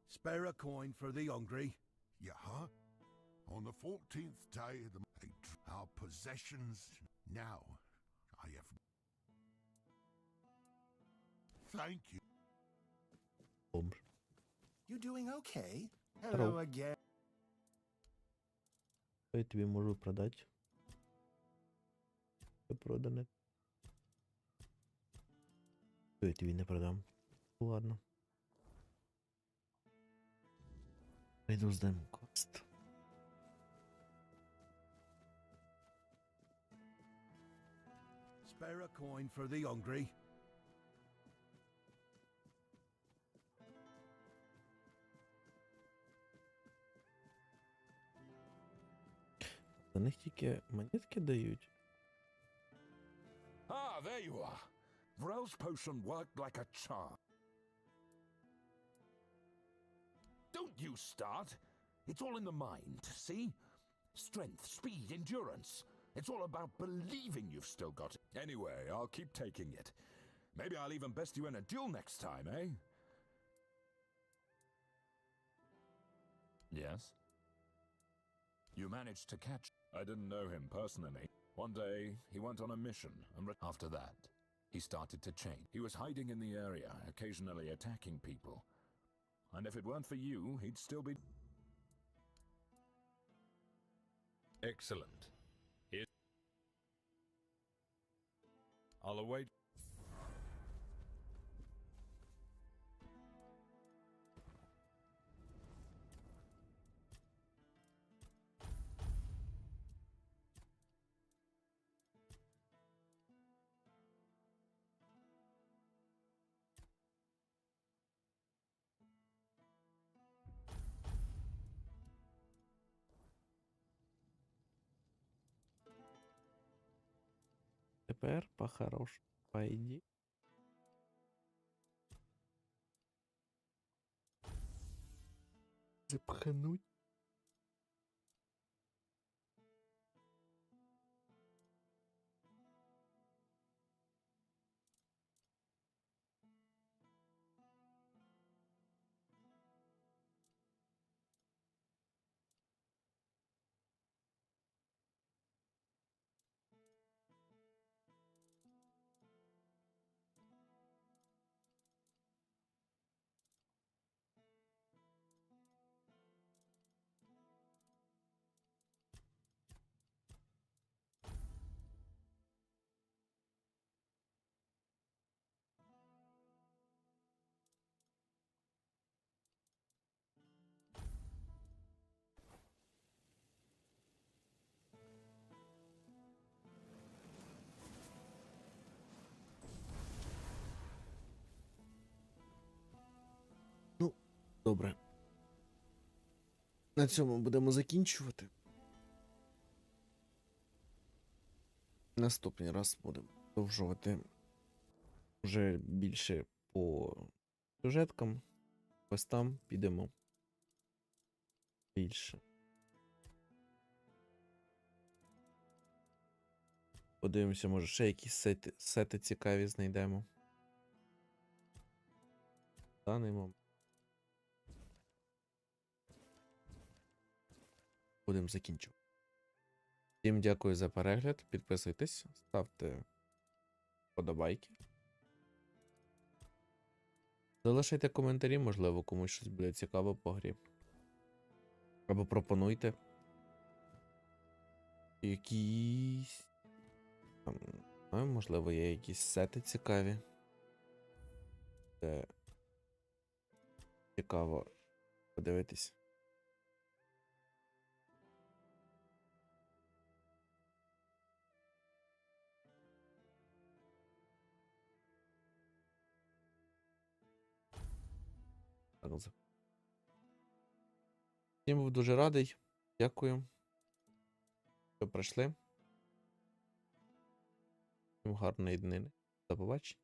Spare a coin for the hungry. Yeah, huh? On the 14th day of the month, our possessions now. I have. Thank you. You doing okay? Hello. Hello again. Я тобі можу продати. Це продане. Я тобі не продам. Ладно. Пойду здам квест. Spare a coin for the hungry. За них тільки монетки дають. Ah, there you are. Vrel's potion worked like a charm. Don't you start. It's all in the mind, see? Strength, speed, endurance. It's all about believing you've still got it. Anyway, I'll keep taking it. Maybe I'll even best you in a duel next time, eh? Yes? You managed to catch... I didn't know him personally. One day, he went on a mission, and after that, he started to change. He was hiding in the area, occasionally attacking people. And if it weren't for you, he'd still be... Excellent. Here's... I'll await... Тепер по-хорошому пойди. Запхануть. Добре. На цьому будемо закінчувати. Наступний раз будемо продовжувати вже більше по сюжеткам, квестам підемо більше. Подивимося, може ще якісь сети цікаві знайдемо. В даний момент. Будемо закінчувати. Всім дякую за перегляд. Підписуйтесь, ставте вподобайки. Залишайте коментарі, можливо, комусь щось буде цікаво по грі. Або пропонуйте якісь... можливо, є якісь сети цікаві. Де цікаво подивитись. Всім був дуже радий. Дякую, що прийшли. Всім гарної днини. До побачення.